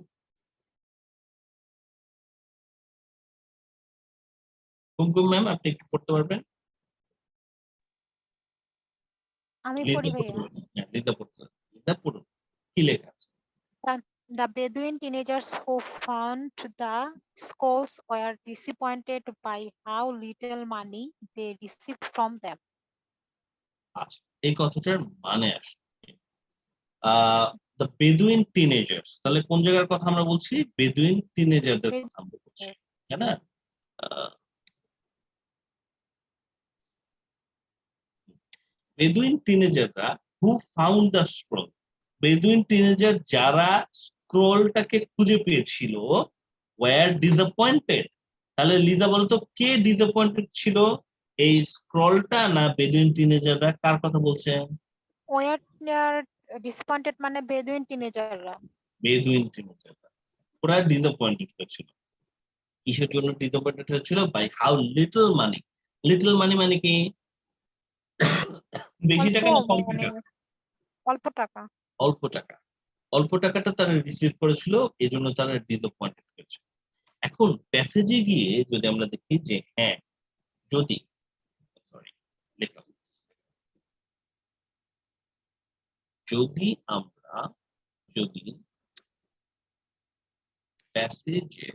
কুমকুম ম্যাম, আপনি একটু পড়তে পারবেন? আমি লিদা পড়ি পড়তে ভাইয়া। পারবেন? হ্যাঁ, লিদা পড়তে পারবেন। লিদা পড়ুন। কি লেখা আছে? The Bedouin teenagers who found the scrolls were disappointed by how little money they received from them. আচ্ছা, এই কথাটার মানে আসে দ্য বেদুইন টিনেজার্স, তাহলে কোন জায়গার কথা আমরা বলছি? বেদুইন টিনেজারদের কথা আমরা বলছি, তাই না? বেদুইন টিনেজাররা who found the scroll, Bedouin teenager যারা স্ক্রোলটাকে খুঁজে পেয়েছিল, ওয়ার ডিসঅ্যাপয়েন্টেড। তাহলে লিজা বলতো কে ডিসঅ্যাপয়েন্টেড ছিল, এই স্ক্রলটা না বেদুইন টিনেজাররা? কার কথা বলছে? Were disappointed মানে বেদুইন টিনেজাররা। বেদুইন টিনেজাররা ওরা ডিসঅ্যাপয়েন্টেড হয়েছিল। কিসের জন্য ডিসঅ্যাপয়েন্টেড হয়েছিল? By how little money. Little money মানে কি? বেশি টাকা না কম মানে টাকা? অল্প টাকা। অল্প টাকা। অল্প টাকাটা তারা রিসিভ করেছিল, এজন্য তারা ডিসঅ্যাপয়েন্টেড হয়েছে। এখন প্যাসেজে গিয়ে যদি আমরা দেখি যে হ্যাঁ, যদি সরি লেখা যদি আমরা যদি প্যাসেজে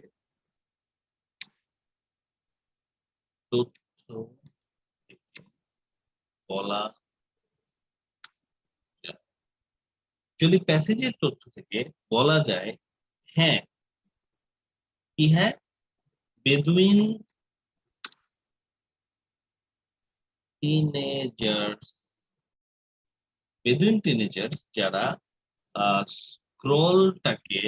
তথ্য থেকে বলা যায়, যদি প্যাসেজের তথ্য থেকে বলা যায় হ্যাঁ, কি হ্যাঁ, বেদুইন টিনেজার্স, বেদুইন টিনেজার্স যারা স্ক্রলটাকে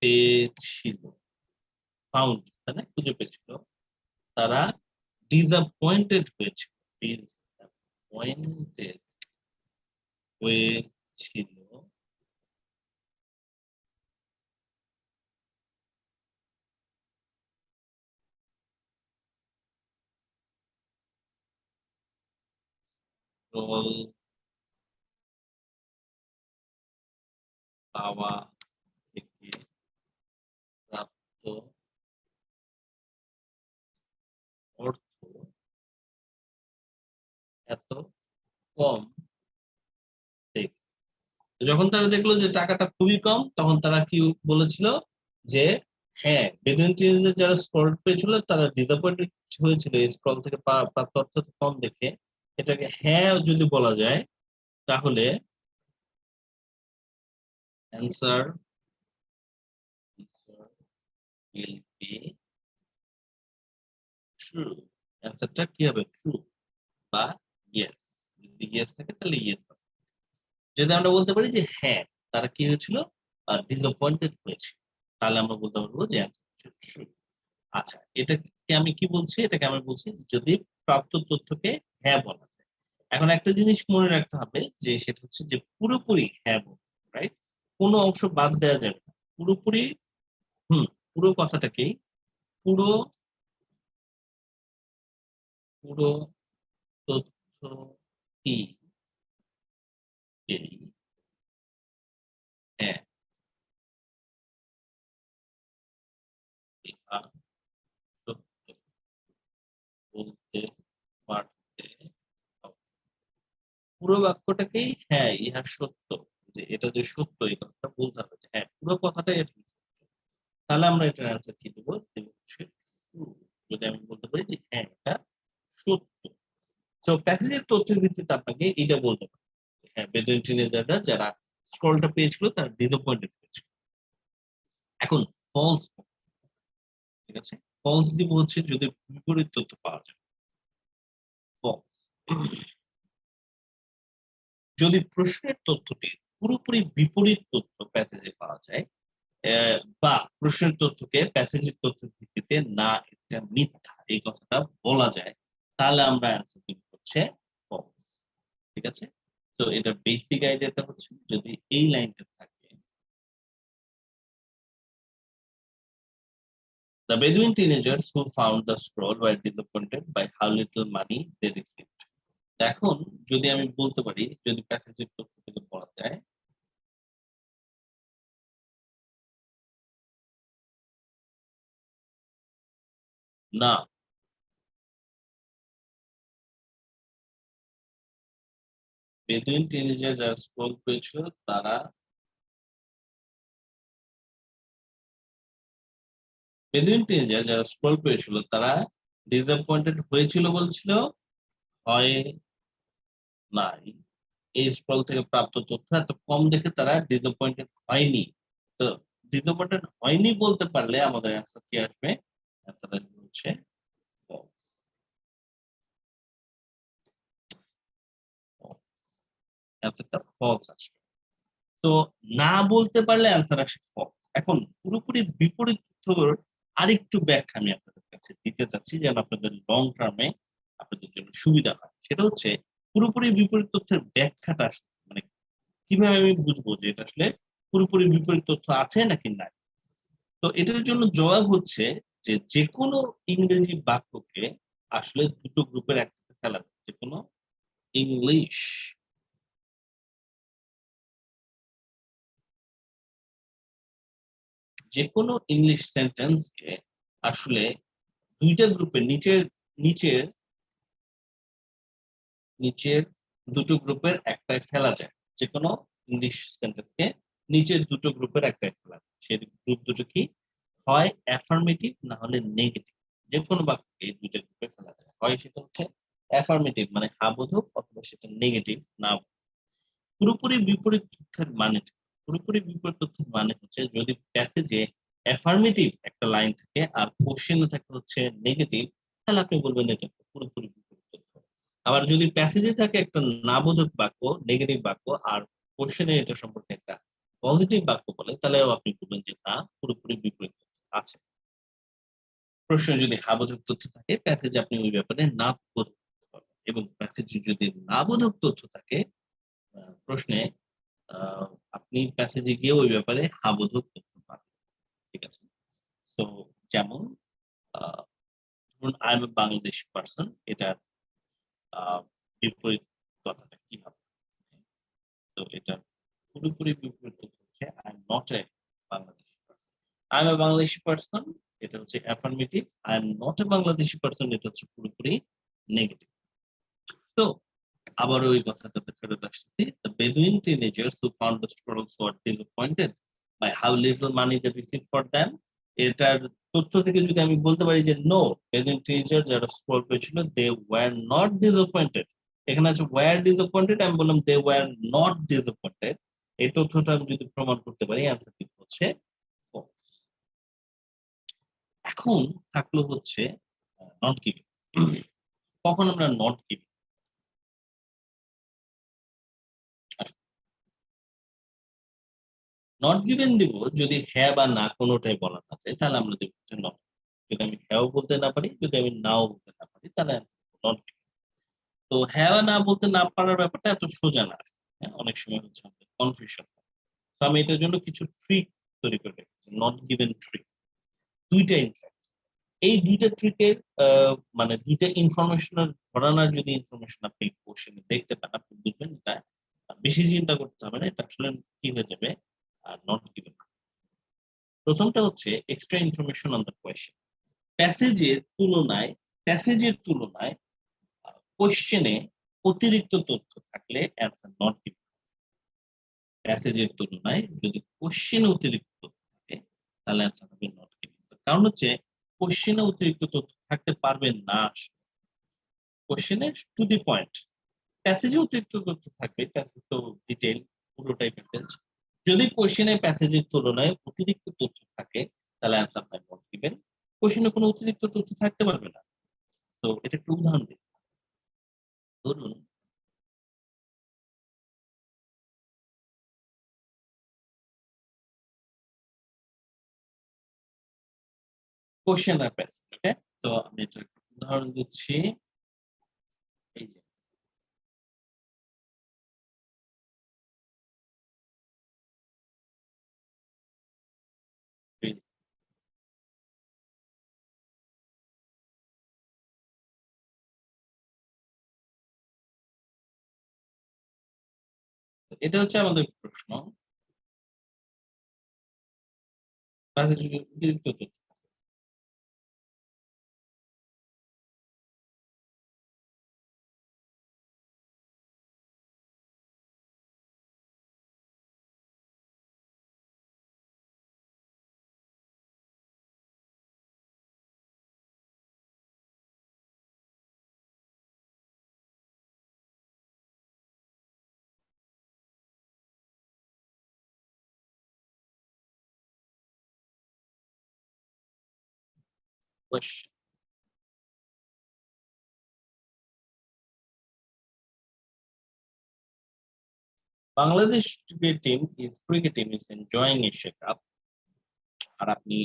পেয়েছিল, ফাউন্ড তারা খুঁজে পেয়েছিল, তারা ডিসঅ্যাপয়েন্টেড হয়েছিল, ডিসঅ্যাপয়েন্টেড হয়েছিল স্ক্রল পাওয়া থেকে প্রাপ্ত অর্থ এত কম থেকে। যখন তারা দেখলো যে টাকাটা খুবই কম, তখন তারা কি বলেছিল যে হ্যাঁ, বেদুইন টিনেজার যারা স্ক্রল পেয়েছিল তারা ডিসঅ্যাপয়েন্টেড হয়েছিল স্ক্রল থেকে প্রাপ্ত অর্থ কম দেখে। এটাকে হ্যাঁ যদি বলা যায়, তাহলে অ্যান্সার will be true. অ্যান্সারটা কি হবে? ট্রু বা ইয়েস। যদি ইয়েস থাকে তাহলে ইয়েস হবে। যদি আমরা বলতে পারি যে হ্যাঁ, তারা কি হয়েছিল, ডিসঅ্যাপয়েন্টেড হয়েছে, তাহলে আমরা বলতে পারবো যে অ্যান্সার হচ্ছে ট্রু। আচ্ছা, এটাকে আমি কি বলছি? এটাকে আমি বলছি যদি প্রাপ্ত তথ্যকে হ্যাঁ বলা যায়। এখন একটা জিনিস মনে রাখতে হবে যে সেটা হচ্ছে যে পুরোপুরি হ্যাঁ বলতে, রাইট? কোনো অংশ বাদ দেওয়া যাবে না, পুরোপুরি পুরো কথাটাকেই পুরো পুরো তথ্য কি হ্যাঁ লেখা সত্য বলতে পারবে পুরো বাক্যটাকেই হ্যাঁ ইহা সত্য, যে এটা যে সত্য এই কথাটা বলতে হবে যে হ্যাঁ পুরো কথাটাই আসলে সত্য। তাহলে আমরা এটার অ্যান্সার কি দেবো? দেব হচ্ছে true। যদি আমি বলতে পারি যে হ্যাঁ এটা সত্য। সো প্যাসেজের তথ্যের ভিত্তিতে আপনাকে এটা বলতে পারি হ্যাঁ বেদুইন টিনেজাররা যারা স্ক্রলটা পেয়েছিল তারা ডিসঅ্যাপয়েন্টেড হয়েছিল। এখন ফলস, ঠিক আছে, ফলস দিব হচ্ছে যদি বিপরীত তথ্য পাওয়া যায়। false। যদি প্রশ্নের তথ্যটি পুরোপুরি বিপরীত তথ্য প্যাসেজে পাওয়া যায়, বা প্রশ্নের তথ্যকে প্যাসেজের তথ্যের ভিত্তিতে না এটা মিথ্যা এই কথাটা বলা যায়, তাহলে আমরা অ্যান্সার দিব হচ্ছে false। ঠিক আছে, তো এটার বেসিক আইডিয়াটা হচ্ছে যদি এই লাইনটা থাকে, the Bedouin teenagers who found the scroll were disappointed by how little money they received। এখন যদি আমি বলতে পারি, যদি প্যাসেজের তথ্য থেকে বলা যায়, না বেদুইন টিনেজার যারা স্ক্রল করেছিল তারা বেদুইন টিনেজার যারা স্ক্রল করেছিল তারা ডিসঅ্যাপয়েন্টেড হয়েছিল বলছিল, হয় নাই। এই স্ক্রল থেকে প্রাপ্ত তথ্য এত কম দেখে তারা ডিসঅ্যাপয়েন্টেড হয়নি। তো ডিসঅ্যাপয়েন্টেড হয়নি বলতে পারলে আমাদের অ্যান্সার কি আসবে? অ্যান্সার আসবে হচ্ছে false। অ্যান্সারটা ফলস আসবে। তো না বলতে পারলে অ্যান্সার আসে ফলস। এখন পুরোপুরি বিপরীত তথ্যর আরেকটু ব্যাখ্যা আমি আপনাদের কাছে দিতে চাচ্ছি যেন আপনাদের লং টার্মে আপনাদের জন্য সুবিধা হয়। সেটা হচ্ছে পুরোপুরি বিপরীত তথ্যের ব্যাখ্যাটা মানে কিভাবে আমি বুঝবো যে এটা আসলে পুরোপুরি বিপরীত তথ্য আছে নাকি নাই। তো এটার জন্য জবাব হচ্ছে যে যে কোনো ইংরেজি বাক্যকে আসলে দুটো গ্রুপের একসাথে ফেলা যায়। যে কোনো ইংলিশ যে কোনো ইংলিশ সেন্টেন্সকে আসলে দুইটা গ্রুপের নিচের নিচের নিচের দুটো গ্রুপের একটায় ফেলা যায়। যে কোনো ইংলিশ সেন্টেন্সকে নিচের দুটো গ্রুপের একটায় ফেলা যায়। সেই গ্রুপ দুটো কি? হয় অ্যাফার্মেটিভ না হলে নেগেটিভ। যে কোনো বাক্যকে এই দুইটা গ্রুপে ফেলা যায়। হয় সেটা হচ্ছে অ্যাফার্মেটিভ মানে হ্যাঁ বোধক, অথবা সেটা নেগেটিভ না। পুরোপুরি বিপরীত তথ্যের মানে পুরোপুরি বিপরীত তথ্যের মানে হচ্ছে যদি প্যাসেজে অ্যাফার্মেটিভ একটা লাইন থাকে আর কোশ্চেনে থাকে হচ্ছে নেগেটিভ, তাহলে আপনি বলবেন এটা পুরোপুরি বিপরীত তথ্য। আবার যদি প্যাসেজে থাকে একটা নাবোধক বাক্য, নেগেটিভ বাক্য, আর কোশ্চেনে এটা সম্পর্কে একটা পজিটিভ বাক্য বলে, তাহলেও আপনি বলবেন যে না পুরোপুরি বিপরীত তথ্য আছে। প্রশ্নে যদি হাবোধক তথ্য থাকে প্যাসেজে আপনি ওই ব্যাপারে না বোধক করতে পারবেন, এবং প্যাসেজে যদি না বোধক তথ্য থাকে প্রশ্নে আহ, আপনি প্যাসেজে গিয়ে ওই ব্যাপারে হাবোধক তথ্য পাবেন। ঠিক আছে, তো যেমন ধরুন I M A Bangladeshi person, এটার বিপরীত কথাটা কি হবে? তো এটা পুরোপুরি বিপরীত তথ্য হচ্ছে I am not a Bangladeshi person. I M A Bangladeshi person এটা হচ্ছে affirmative, I am not a Bangladeshi person এটা হচ্ছে পুরোপুরি নেগেটিভ। তো আবার ওই কথাটাতে ফেরত আসছি, the Bedouin teenagers who found the scrolls were disappointed by how little money they received for them। এটার তথ্য থেকে যদি আমি বলতে পারি যে নো, Bedouin teenager যারা স্ক্রল করেছিল they were not disappointed, এখানে আছে were disappointed, আমি বললাম they were not disappointed, এই তথ্যটা আমি যদি প্রমাণ করতে পারি অ্যান্সার ঠিক হচ্ছে false। এখন থাকলো হচ্ছে নট গিভিং। কখন আমরা নট গিভিং? নট গিভেন দিব যদি হ্যাঁ বা না কোনোটাই বলা না যায়, তাহলে আমরা দেব হচ্ছে নট। যদি আমি হ্যাঁও বলতে না পারি, যদি আমি নাও বলতে না পারি, তাহলে নট গিভেন। তো হ্যাঁ বা না বলতে না পারার ব্যাপারটা এত সোজা না। হ্যাঁ, অনেক সময় হচ্ছে আমাদের কনফিউশন। তো আমি এটার জন্য কিছু ট্রিক তৈরি করে রেখেছি, নট গিভেন ট্রিক। দুইটা ইনফ্যাক্ট এই দুইটা ট্রিকের মানে দুইটা ইনফরমেশনের ঘরানার যদি ইনফরমেশন আপনি কোশ্চেনে দেখতে পান, আপনি বুঝবেন এটা বেশি চিন্তা করতে হবে না, এটা আসলে কি হয়ে যাবে নট গিভেন। প্রথমটা হচ্ছে extra information on the question. প্যাসেজের তুলনায় কোশ্চেনে অতিরিক্ত তথ্য থাকলে থাকলে অ্যান্সার নট গিভেন। প্যাসেজের তুলনায় যদি কোশ্চেনে অতিরিক্ত তথ্য থাকে তাহলে অ্যান্সার হবে নট গিভেন। কারণ হচ্ছে কোশ্চেনে অতিরিক্ত তথ্য থাকতে পারবে না, কোশ্চেনে টু দি পয়েন্ট। প্যাসেজে অতিরিক্ত তথ্য থাকবে, প্যাসেজ তো ডিটেইল পুরোটাই প্যাসেজ। যদি কোশ্চেনে প্যাসেজের তুলনায় অতিরিক্ত তথ্য থাকে তাহলে অ্যান্সার হয় নট গিভেন। কোশ্চেনে কোনো অতিরিক্ত তথ্য থাকতে পারবে না। তো এটা একটু উদাহরণ দিই। ধরুন কোশ্চেন আর প্যাসেজ, ওকে? তো আমি এটা একটু উদাহরণ দিচ্ছি। এই যে এটা হচ্ছে আমাদের প্রশ্ন। প্যাসেজে অতিরিক্ত তথ্য, question. Bangladesh cricket team is enjoying Asia cup. আর আপনি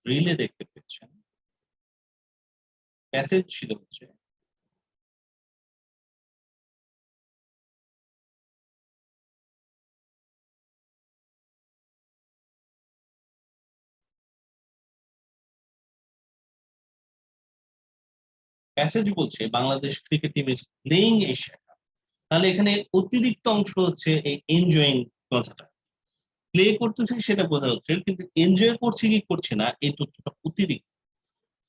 রিলে দেখতে পেয়েছেন প্যাসেজ ছিল হচ্ছে প্যাসেজ বলছে Bangladesh cricket team is playing Asia cup. তাহলে এখানে অতিরিক্ত অংশ হচ্ছে এই এনজয়িং কথাটা। প্লে করতেছে সেটা বোঝা হচ্ছে, কিন্তু এনজয় করছে কি করছে না এই তথ্যটা অতিরিক্ত।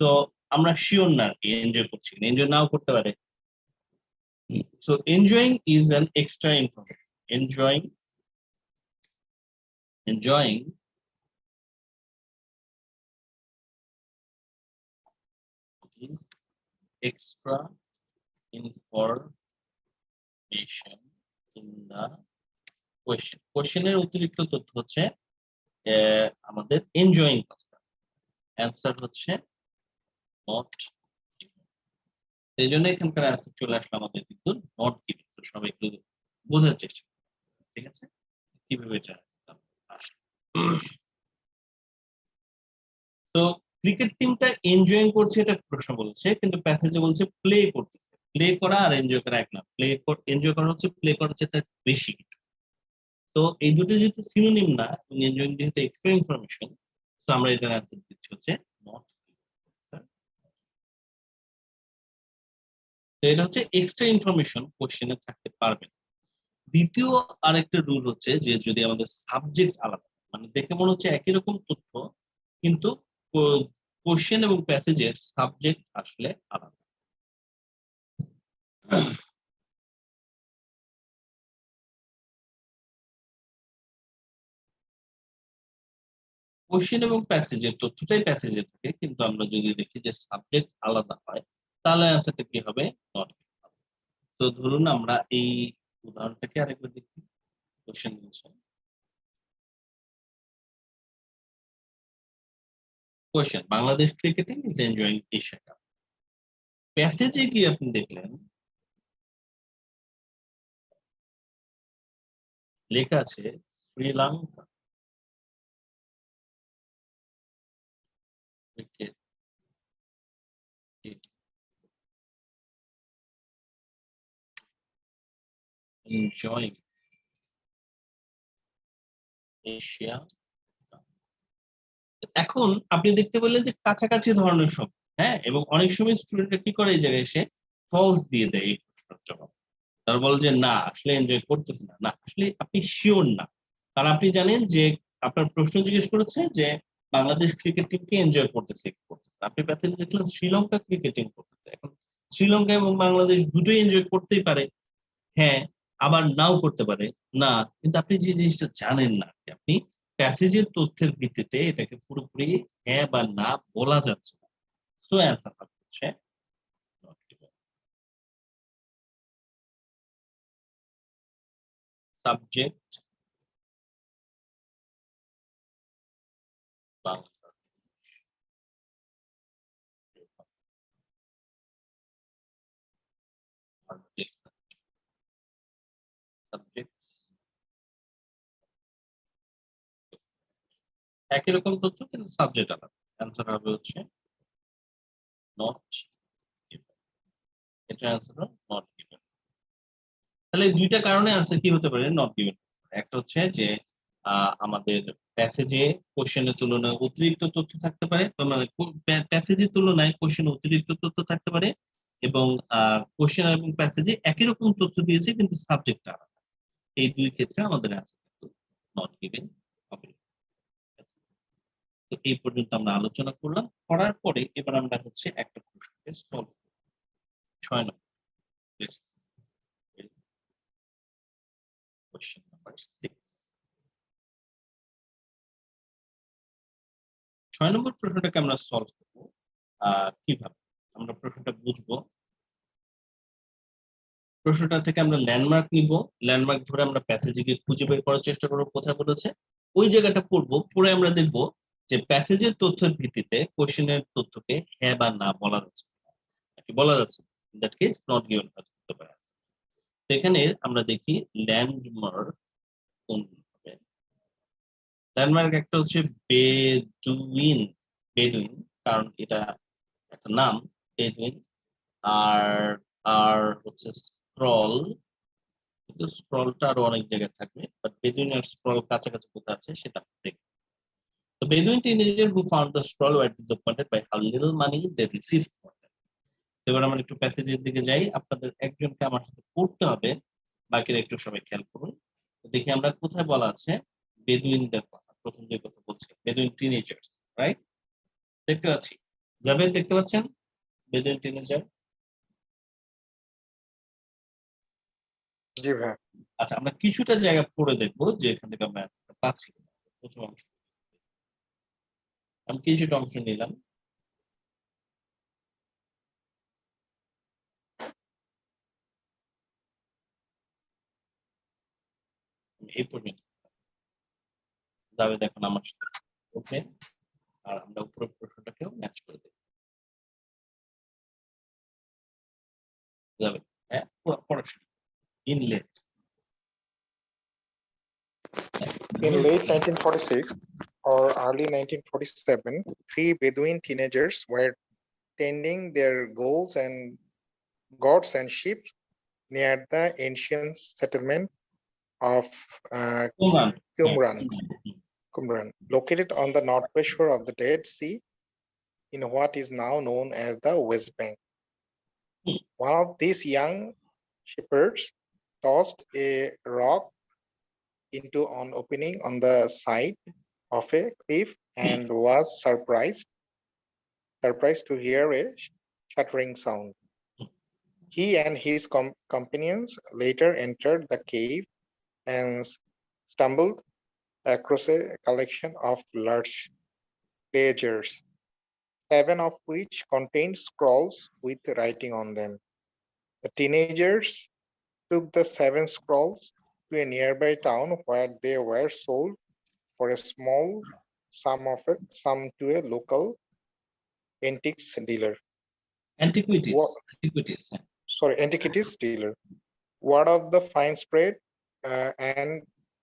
তো আমরা শিওর না আর কি এনজয় করছি কিনা, এনজয় নাও করতে পারে। So enjoying is an extra information. enjoying is extra information in the question. কোশ্চেনের অতিরিক্ত তথ্য হচ্ছে আমাদের এনজয়িং কথা। অ্যান্সার হচ্ছে নট গিভেন। এই জন্য এখানকার অ্যান্সার চলে আসলো আমাদের কিন্তু নট গিভেন। তো সবাই একটু বোঝার চেষ্টা করুন, ঠিক আছে, কিভাবে এটা আসলো। তো ক্রিকেট টিমটা এনজয় করছে এটা প্রশ্ন বলছে, কিন্তু প্যাসেজে বলছে প্লে করতেছে। প্লে করা আর এনজয় করা এক না। এনজয় করা হচ্ছে প্লে করার চেয়ে তার বেশি কিছু। তো এই দুটো যেহেতু সিনোনিম না, এনজয়িং যেহেতু এক্সট্রা ইনফরমেশন, তো আমরা এটার অ্যান্সার দিচ্ছি হচ্ছে নট। তো এটা হচ্ছে এক্সট্রা ইনফরমেশন কোশ্চেনে থাকতে পারবে না। দ্বিতীয় আরেকটা রুল হচ্ছে যে যদি আমাদের সাবজেক্ট আলাদা, মানে দেখে মনে হচ্ছে একই রকম তথ্য, কিন্তু কোশ্চেন এবং প্যাসেজের সাবজেক্ট আসলে আলাদা। কোশ্চেন এবং প্যাসেজের তথ্যটাই প্যাসেজে থাকে, কিন্তু আমরা যদি দেখি যে সাবজেক্ট আলাদা হয় তাহলে অ্যান্সারটা কি হবে? নট। তো ধরুন আমরা এই উদাহরণটাকে আরেকবার দেখি। কোশ্চেন বলছে question Bangladesh cricket team is enjoying Asia cup. প্যাসেজে গিয়ে আপনি দেখলেন লেখা আছে Sri Lanka cricket team enjoying Asia. এখন আপনি দেখতে পেলেন যে কাছাকাছি ধরনের শব্দ, হ্যাঁ, এবং অনেক সময় স্টুডেন্টরা কি করে এই জায়গায় এসে ফলস দিয়ে দেয় এই প্রশ্নের জবাব। তারা বলে যে না আসলে এনজয় করতেছে না। না, আসলে আপনি শিওর না, কারণ আপনি জানেন যে আপনার প্রশ্ন জিজ্ঞেস করেছে যে বাংলাদেশ ক্রিকেট টিমকে এনজয় করতেছে কি করতেছে। আপনি প্যাসেজে দেখলেন শ্রীলঙ্কা ক্রিকেট টিম করতেছে। এখন শ্রীলঙ্কা এবং বাংলাদেশ দুটোই এনজয় করতেই পারে, হ্যাঁ, আবার নাও করতে পারে না, কিন্তু আপনি যে জিনিসটা জানেন না, আপনি প্যাসেজের তথ্যের ভিত্তিতে এটাকে পুরোপুরি হ্যাঁ বা না বলা যাচ্ছে না। সো অ্যান্সার হচ্ছে not given. Subject Bangla subject একই রকম তথ্য কিন্তু সাবজেক্ট আলাদা। অ্যান্সার হবে হচ্ছে নট গিভেন। এটা অ্যান্সার নট গিভেন। তাহলে দুইটা কারণে অ্যান্সার কি হতে পারে নট গিভেন। একটা হচ্ছে যে আমাদের প্যাসেজে কোশ্চেনের তুলনায় অতিরিক্ত তথ্য থাকতে পারে, মানে প্যাসেজের তুলনায় কোশ্চেনে অতিরিক্ত তথ্য থাকতে পারে, এবং কোশ্চেন এবং প্যাসেজে একই রকম তথ্য দিয়েছে কিন্তু সাবজেক্টটা আলাদা। এই দুই ক্ষেত্রে আমাদের অ্যান্সার কিন্তু নট গিভেন হবে। তো এই পর্যন্ত আমরা আলোচনা করলাম, করার পরে এবার আমরা হচ্ছে একটা প্রশ্নকে সলভ করব। 6 নম্বর কোশ্চেন নাম্বার 6। 6 নম্বর প্রশ্নটাকে আমরা সলভ করব কিভাবে? আমরা প্রশ্নটা বুঝবো। প্রশ্নটা থেকে আমরা ল্যান্ডমার্ক নিব, ল্যান্ডমার্ক ধরে আমরা প্যাসেজে গিয়ে খুঁজে বের করার চেষ্টা করব কোথায় বলেছে, ওই জায়গাটা পড়বো, পড়ে আমরা দেখব যে প্যাসেজের তথ্যের ভিত্তিতে কোশ্চেনের তথ্যকে হ্যাঁ বা না বলা যাচ্ছে নাকি বলা যাচ্ছে, দ্যাট কেস নট গিভেন হতে পারে। তো এখানে আমরা দেখি ল্যান্ডমার্ক কোন হবে। ল্যান্ডমার্ক একটা হচ্ছে বেদুইন, বেদুইন কারণ এটা একটা নাম বেদুইন, আর আর হচ্ছে স্ক্রল, কিন্তু স্ক্রলটা আরো অনেক জায়গায় থাকবে, বাট বেদুইন আর স্ক্রল কাছাকাছি কোথায় আছে সেটা দেখব। The Bedouin teenager who found the scroll were disappointed by how little money they received for them. এবার আমরা একটু প্যাসেজের দিকে যাই, আপনাদের একজনকে আমার সাথে পড়তে হবে, বাকিরা একটু সবাই খেয়াল করুন। দেখি আমরা কোথায় বলা আছে বেদুইনদের কথা, প্রথম যে কথা বলছি বেদুইন টিনেজার্স, রাইট? দেখতে পাচ্ছি, জাভেদ দেখতে পাচ্ছেন বেদুইন টিনেজার? জি ভাই। আচ্ছা, আমরা কিছুটা জায়গা পড়ে দেখবো যে এখান থেকে আমরা অ্যান্সারটা পাচ্ছি। প্রথম অংশ আমি কিছুটা অংশ নিলাম। এই পর্যন্ত যাবে, দেখুন আমার সাথে ওকে, আর আমরা উপরের প্রশ্নটাকেও ম্যাচ করে দেব। যাবে, হ্যাঁ পড়াশোনা inlet. In late 1946 or early 1947, 3 Bedouin teenagers were tending their goats and sheep near the ancient settlement of Qumran, located on the northwest shore of the Dead Sea in what is now known as the West Bank. One of these young shepherds tossed a rock into an opening on the side of a cliff and was surprised to hear a shattering sound. He and his companions later entered the cave and stumbled across a collection of large ledgers, 7 of which contained scrolls with writing on them. The teenagers took the 7 scrolls to a nearby town where they were sold for a small sum to a local antiques dealer. Antiquities dealer. Word of the find spread, and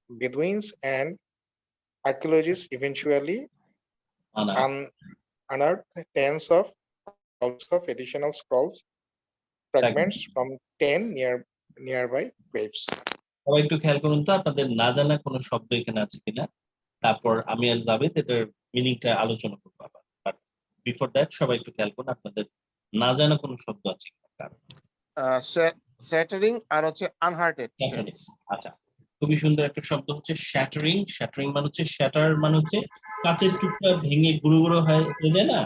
Bedouins and archaeologists eventually unearthed tens of additional scrolls fragments from 10 nearby graves. সবাই একটু খেয়াল করুন তো আপনাদের না জানা কোনো শব্দ এখানে আছে কিনা, তারপর আমি আর জাভেদ এটার মিনিংটা আলোচনা করবো আবার। বাট বিফোর দ্যাট সবাই একটু খেয়াল করুন আপনাদের না জানা কোনো শব্দ আছে কিনা। শ্যাটারিং আর হচ্ছে আনহার্টেড। আচ্ছা, খুবই সুন্দর একটা শব্দ হচ্ছে শ্যাটারিং। শ্যাটারিং মানে হচ্ছে, শ্যাটার মানে হচ্ছে কাঁচের টুকরা ভেঙে গুঁড়ো গুঁড়ো হয়ে যায় না,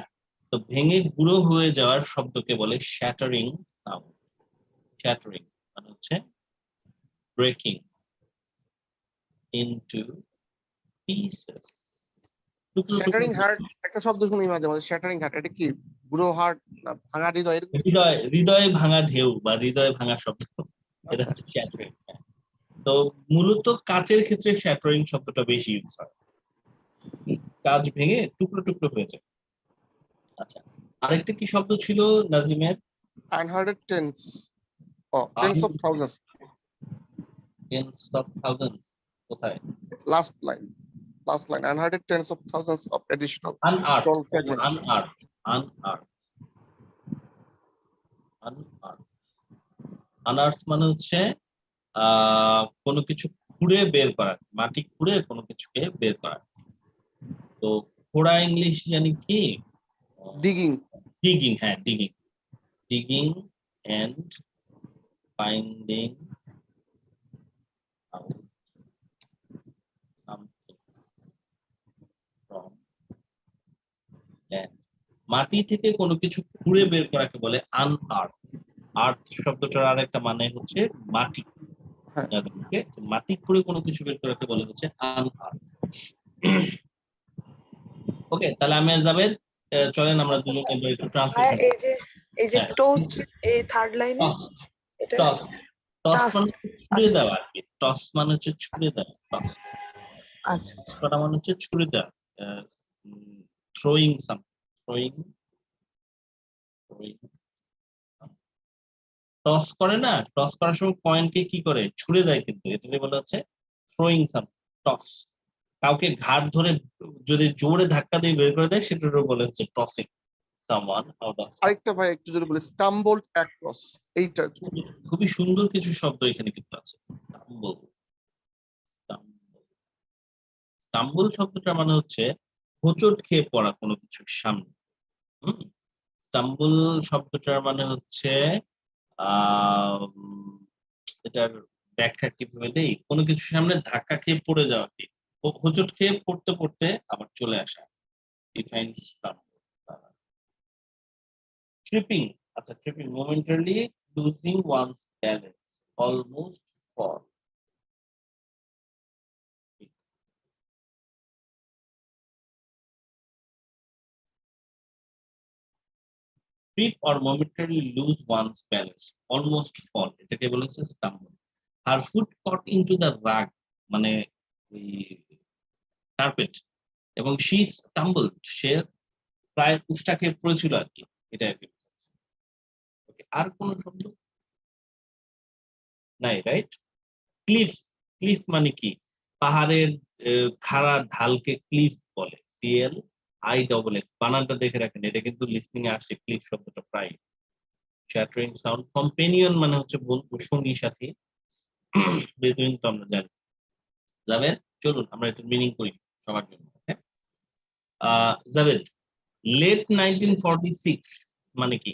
তো ভেঙে গুঁড়ো হয়ে যাওয়ার শব্দকে বলে শ্যাটারিং সাউন্ড। শ্যাটারিং মানে হচ্ছে breaking into pieces. টুকরো টুকরো শ্যাটারিং হার্ট একটা শব্দ শুনি মাঝে মাঝে, শ্যাটারিং হার্ট, এটা কি বুড়ো হার্ট না ভাঙা হৃদয় এরকম কিছু? হৃদয়ে ভাঙা ঢেউ বা হৃদয়ে ভাঙা শব্দ, এটা আচ্ছা। হচ্ছে shattering। তো মূলত কাচের ক্ষেত্রে shattering শব্দটা বেশি ইউজ হয়, কাঁচ ভেঙে টুকরো টুকরো হয়ে যায়। আচ্ছা, আরেকটা কি শব্দ ছিল নাজিমের? Unheard tens, oh, tens of thousands. Tens of thousands, কোথায়? Last line, unheard tens of thousands of additional Unearthed, scroll fragments. unearthed মানে হচ্ছে কোনো কিছু খুঁড়ে বের করা, মাটি খুঁড়ে কোনো কিছুকে বের করা। তো খোঁড়া ইংলিশ জানি কি? Digging. ডিগিং, হ্যাঁ digging and finding out something from land. মাটি থেকে কোনো কিছু খুঁড়ে বের করাকে বলে আনআর্থ। আর্থ শব্দটার আরেকটা মানে হচ্ছে মাটি। হ্যাঁ। যাদেরকে মাটি খুঁড়ে কোনো কিছু বের করাকে বলে হচ্ছে আনআর্থ। ওকে, তাহলে আমি আর যাবেন, চলেন আমরা দুজন একটু ভাই ট্রান্সলেশন। এই যে হ্যাঁ। টোস্ট এই থার্ড লাইনে এটা টস টস Toss, মানে ছুঁড়ে দেওয়া আর কি। টস মানে হচ্ছে ছুঁড়ে দেওয়া। টস আচ্ছা করা মানে হচ্ছে ছুঁড়ে দেওয়া, থ্রোয়িং সাম, থ্রোয়িং টস করে না, টস করার সময় কয়েনকে কি করে ছুঁড়ে দেয়, কিন্তু এটাকে বলা হচ্ছে থ্রোয়িং সাম, টস। কাউকে ঘাড় ধরে যদি জোরে ধাক্কা দিয়ে বের করে দেয় সেটারও বলে হচ্ছে টসিং সামওয়ান আউট অফ। আরেকটা ভাই একটু যদি বলি, stumbled across, এইটা খুবই সুন্দর কিছু শব্দ এখানে কিন্তু আছে। স্টাম্বল, স্টাম্বল শব্দটা মানে হচ্ছে হোঁচট খেয়ে পড়া কোনো কিছুর সামনে। স্টাম্বল শব্দটার মানে হচ্ছে এটার ব্যাখ্যা কিভাবে দেই, কোনো কিছুর সামনে ধাক্কা খেয়ে পড়ে যাওয়া, কি হোঁচট খেয়ে পড়তে পড়তে আবার চলে আসা। Define stumble. ট্রিপিং, আচ্ছা tripping momentarily losing one's balance, almost fall. Trip or momentarily lose one's balance, almost fall, এটাকে বলা হচ্ছে stumble. Her foot caught into the rug, মানে ওই কার্পেট, এবং she stumbled, সে প্রায় উষ্টা খেয়ে পড়েছিল আর কি, এটা আর কি। ওকে, আর কোন শব্দ নাই, রাইট? ক্লিফ, ক্লিফ মানে কি? পাহাড়ের খাড়া ঢালকে ক্লিফ বলে, CLIFF, বানানটা দেখে রাখেন, এটা কিন্তু লিসনিং এ আসে ক্লিফ শব্দটা প্রায়। shattering sound. Companion মানে হচ্ছে বন্ধু, সঙ্গী সাথী। বেদুইন তো আমরা জানি। জাভেদ, চলুন আমরা একটু মিনিং করি সবার জন্য। জাভেদ, লেট 1946 মানে কি?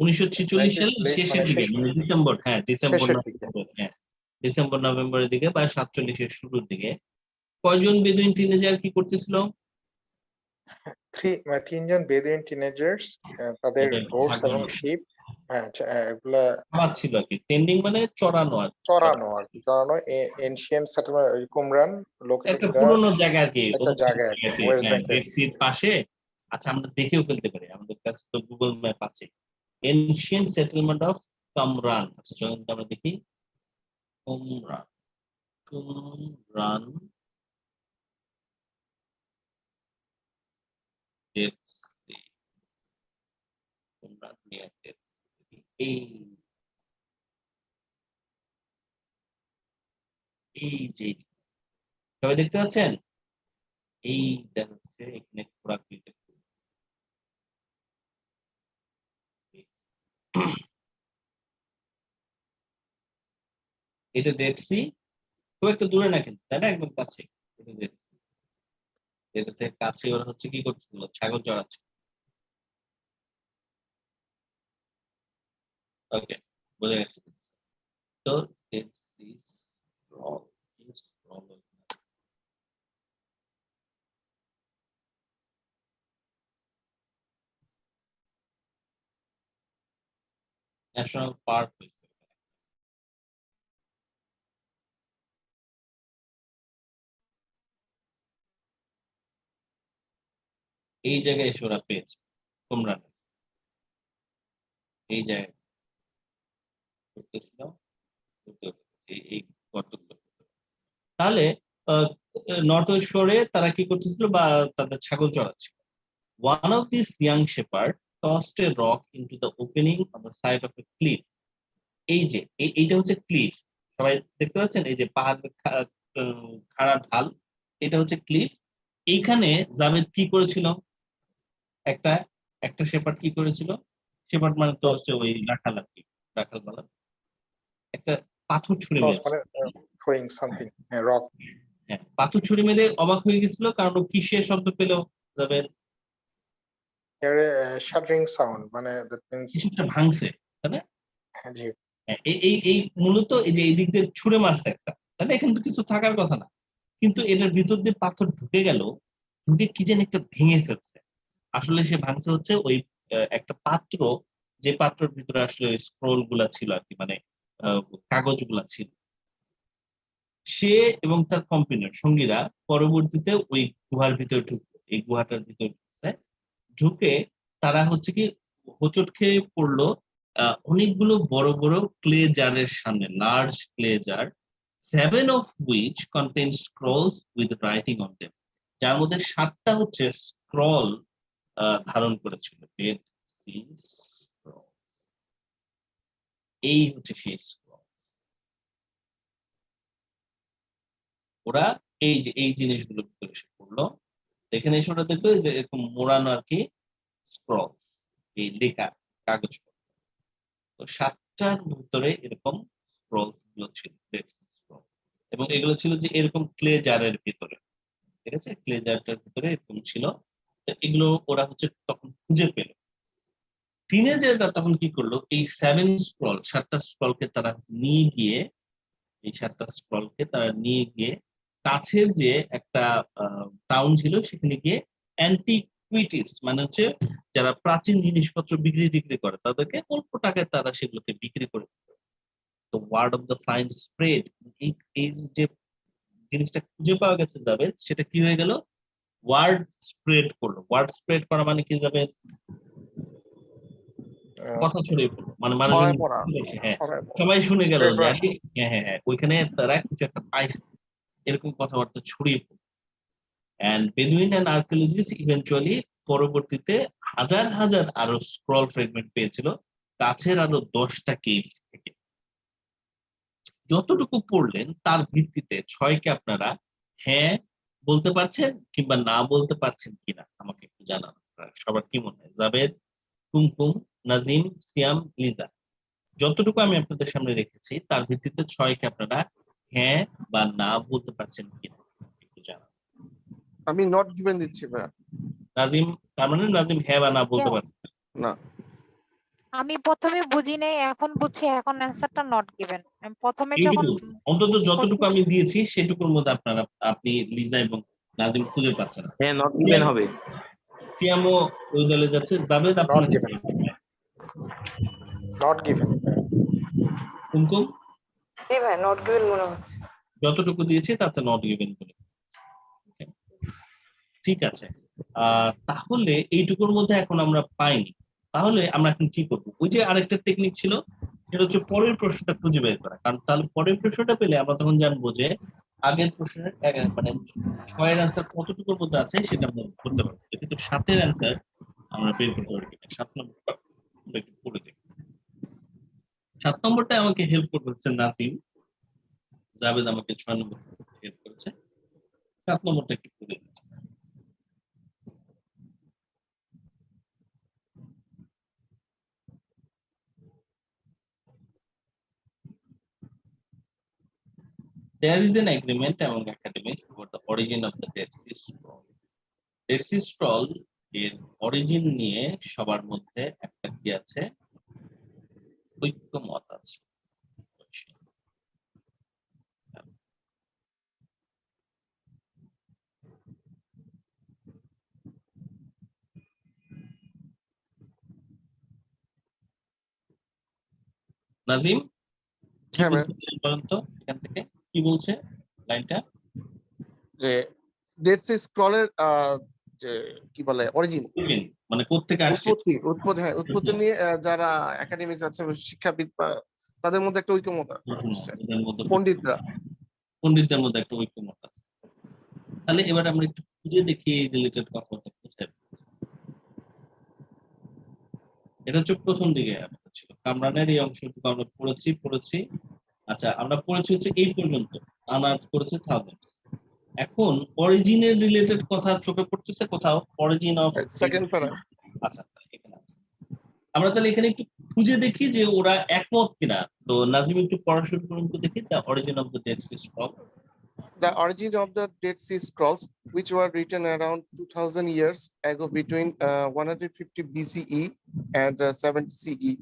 1946 সালের শেষের দিকে, মানে ডিসেম্বর, হ্যাঁ ডিসেম্বর নভেম্বর, হ্যাঁ ডিসেম্বর নভেম্বরের দিকে বা 47 এর শুরুর দিকে কয়জন বেদুইন টিনেজার কি করতেছিল? তিনজন বেদুইন টিনেজার্স তাদের গোটস এবং শিপ এগুলা ছিল আর কি। টেন্ডিং মানে চড়ানো আর চড়ানো এনশিয়েন্ট সেটেলমেন্ট কুমরান লোকেটেড একটা পুরোনো জায়গা আর কি, একটা জায়গা আর কি, ওয়েস্ট ব্যাংকের পাশে। আচ্ছা, আমরা দেখেও ফেলতে পারি, আমাদের কাছে তো গুগল ম্যাপ আছে। Ancient settlement of Qumran. আচ্ছা চলুন আমরা দেখি। Qumran, Qumran Dead Sea, Qumran near Dead Sea. এই যে সবাই দেখতে পাচ্ছেন, এইটা হচ্ছে এখানে খোরাকিতে এটা ডেড সি, খুব একটা দূরে না কিন্তু, তাই না? একদম কাছে। এটা ডেড সি, এটাতে কাছে ওরা হচ্ছে কি করছিল, ছাগল চড়াচ্ছে। ওকে, বোঝা গেছে। তো Dead Sea scroll, scroll national park হয়েছে। এই জায়গায় এসে ওরা পেয়েছে তোমরা না। এই জায়গায় করতেছিল, এই গর্তগুলো। তাহলে নর্থ ওয়েস্ট শোরে তারা কি করতেছিল বা তাদের ছাগল চড়াচ্ছিল। One of these young shepherd tossed a rock into the opening on the side of a cliff. এই যে এইটা হচ্ছে ক্লিফ, সবাই দেখতে পাচ্ছেন এই যে পাহাড় খাড়া ঢাল, এটা হচ্ছে ক্লিফ। এইখানে জাভেদ কি করেছিল, একটা একটা শেপার্ড কি করেছিল, শেপার্ড মানে তো হচ্ছে ওই রাখাল আর কি, রাখাল বলা, একটা পাথর ছুঁড়ে Toss মেরেছে। মানে throwing something, a rock. হ্যাঁ, পাথর ছুঁড়ে মেরে অবাক হয়ে গেছিল, কারণ ও কিসের শব্দ পেল Javed, Here a shuddering sound, মানে that means কিছু একটা ভাঙছে, তাই না? জি, হ্যাঁ, এই মূলত এই যে এই দিক দিয়ে ছুঁড়ে মারছে একটা, তাই না? এখানে তো কিছু থাকার কথা না, কিন্তু এটার ভিতর দিয়ে পাথর ঢুকে গেল, ঢুকে কি যেন একটা ভেঙে ফেলছে। আসলে সে ভাঙছে হচ্ছে ওই একটা পাত্র, যে পাত্রের ভিতরে আসলে ওই স্ক্রোল গুলা ছিল আর কি, মানে কাগজ গুলা ছিল। সে এবং তার কম্পিউটার সঙ্গীরা পরবর্তীতে ওই গুহার ভিতরে ঢুকলো, এই গুহাটার ভিতরে ঢুকছে, ঢুকে তারা হচ্ছে কি হোঁচট খেয়ে পড়লো অনেকগুলো বড় বড় ক্লে জারের সামনে, large clay jar, 7 of which contain scrolls with writing on them, যার মধ্যে 7টা হচ্ছে স্ক্রল ধারণ করেছিল, Dead Sea Scrolls। এই হচ্ছে সেই স্ক্রল। ওরা এই যে এই জিনিসগুলোর ভিতরে এসে পড়লো, এখানে এসে ওরা দেখলো যে এরকম মোড়ানো আর কি স্ক্রল, এই লেখা কাগজ। তো 7টার ভিতরে এরকম স্ক্রল গুলো ছিল, Dead Sea Scrolls। এবং এগুলো ছিল যে এরকম ক্লে জারের ভিতরে, ঠিক আছে, ক্লে জারটার ভিতরে এরকম ছিল। তো এগুলো ওরা হচ্ছে তখন খুঁজে পেল। টিনেজাররা তখন কি করলো, এই 7টা স্ক্রলকে তারা নিয়ে গিয়ে, এই 7টা স্ক্রলকে তারা নিয়ে গিয়ে কাছের যে একটা টাউন ছিল সেখানে গিয়ে অ্যান্টিকুইটিস মানে হচ্ছে যারা প্রাচীন জিনিসপত্র বিক্রি করে তাদেরকে অল্প টাকায় তারা সেগুলোকে বিক্রি করে দিত। তো word of the find spread, এই যে জিনিসটা খুঁজে পাওয়া গেছে যাবে, সেটা কি হয়ে গেল, ওয়ার্ড স্প্রেড করলো। ওয়ার্ড স্প্রেড করা মানে কি যাবে, কথা ছড়িয়ে পড়লো, মানে ছড়ায় মানুষজন পড়া, হ্যাঁ ছড়ায় পড়া। সবাই শুনে গেল Spread যে right. আরে, হ্যাঁ ওইখানে তারা কিছু একটা পাইছে, এরকম কথাবার্তা ছড়িয়ে পড়লো। And Bedouin and archaeologists eventually পরবর্তীতে হাজার হাজার আরো স্ক্রল ফ্রেগমেন্ট পেয়েছিল কাছের আরো 10টা কেভ থেকে। যতটুকু পড়লেন তার ভিত্তিতে 6কে আপনারা হ্যাঁ বলতে পারছেন কিংবা না বলতে পারছেন কিনা আমাকে একটু জানান। সবার কি মনে হয়? জাবেদ, কুমকুম, নাজিম, সিয়াম, লিজা, যতটুকু আমি আপনাদের সামনে রেখেছি তার ভিত্তিতে 6কে আপনারা হ্যাঁ বা না বলতে পারছেন কিনা একটু জানান। আমি নট গিভেন দিচ্ছি ভাইয়া। নাজিম, তার মানে নাজিম হ্যাঁ বা না বলতে Yeah. পারছে না, আমি প্রথমে বুঝি নাই, এখন বুঝছি, এখন অ্যান্সারটা নট গিভেন। আমি প্রথমে যখন বিউটিফুল। অন্তত যতটুকু আমি দিয়েছি সেটুকুর মধ্যে আপনি লিজা এবং নাজিম খুঁজে পাচ্ছেন না। হ্যাঁ, নট গিভেন হবে। সিয়ামও ওই দলে যাচ্ছে। জাবেদ আপনার Not given. Not given. কুমকুম জি ভাই, নট গিভেন মনে হচ্ছে। যতটুকু দিয়েছি তাতে নট গিভেন করে। Okay, ঠিক আছে। তাহলে এইটুকুর মধ্যে এখন আমরা পাইনি, তাহলে আমরা এখন কি করব? ওই যে আরেকটা টেকনিক ছিল, সেটা হচ্ছে পরের প্রশ্নটা খুঁজে বের করা। কারণ তাহলে পরের প্রশ্নটা পেলে আমরা তখন জানবো যে আগের প্রশ্নের মানে 6-এর অ্যান্সার কতটুকুর মধ্যে আছে সেটা আমরা করতে পারবো। কিন্তু 7-এর অ্যান্সার আমরা বের করতে পারি কিনা। 7 নম্বরটা আমরা একটু পড়ে দেখি। 7 নম্বরটা আমাকে হেল্প করতে হচ্ছে নাজিম, জাবেদ আমাকে 6 নম্বর হেল্প করেছে। 7 নম্বরটা একটু পড়ে দেখি। There is an agreement among academics about the origin of the Dead Sea Scroll. Dead Sea Scroll এর অরিজিন নিয়ে সবার মধ্যে একটা কি আছে, ঐক্যমত আছে। নাজিম কি হ্যাঁ ভাই, বলছে বলেন তো, এখান থেকে কি বলছে লাইনটা? যে ডেড সি স্ক্রলের যে কি বলে অরিজিন, মানে কোত্থেকে আসছে উৎপত্তি নিয়ে যারা একাডেমিক্স আছে শিক্ষাবিদ বা তাদের মধ্যে একটা ঐক্যমত আসছে, এদের মধ্যে পণ্ডিতরা। পণ্ডিতদের মধ্যে একটা ঐক্যমত আছে। তাহলে এবার আমরা একটু খুঁজে দেখি এই রিলেটেড কথাবার্তা কোথায়। এটা হচ্ছে প্রথম দিকে ছিল কামরানের এই অংশটুকু আমরা পড়েছি। আচ্ছা আমরা পড়েছি হচ্ছে এই পর্যন্ত, আনার্ট করেছে থাউজেন্ড। এখন অরিজিনের রিলেটেড কথা চোখে পড়তেছে কোথাও, অরিজিন অফ সেকেন্ড প্যারা। আচ্ছা এখানে আছে। আমরা তাহলে এখানে একটু খুঁজে দেখি যে ওরা একমত কিনা। তো নাজিম একটু পড়া শুরু করুন তো দেখি, the origin of the Dead Sea scroll. The origin of the Dead Sea Scrolls, which were written around 2000 years ago between 150 BCE and 70 CE,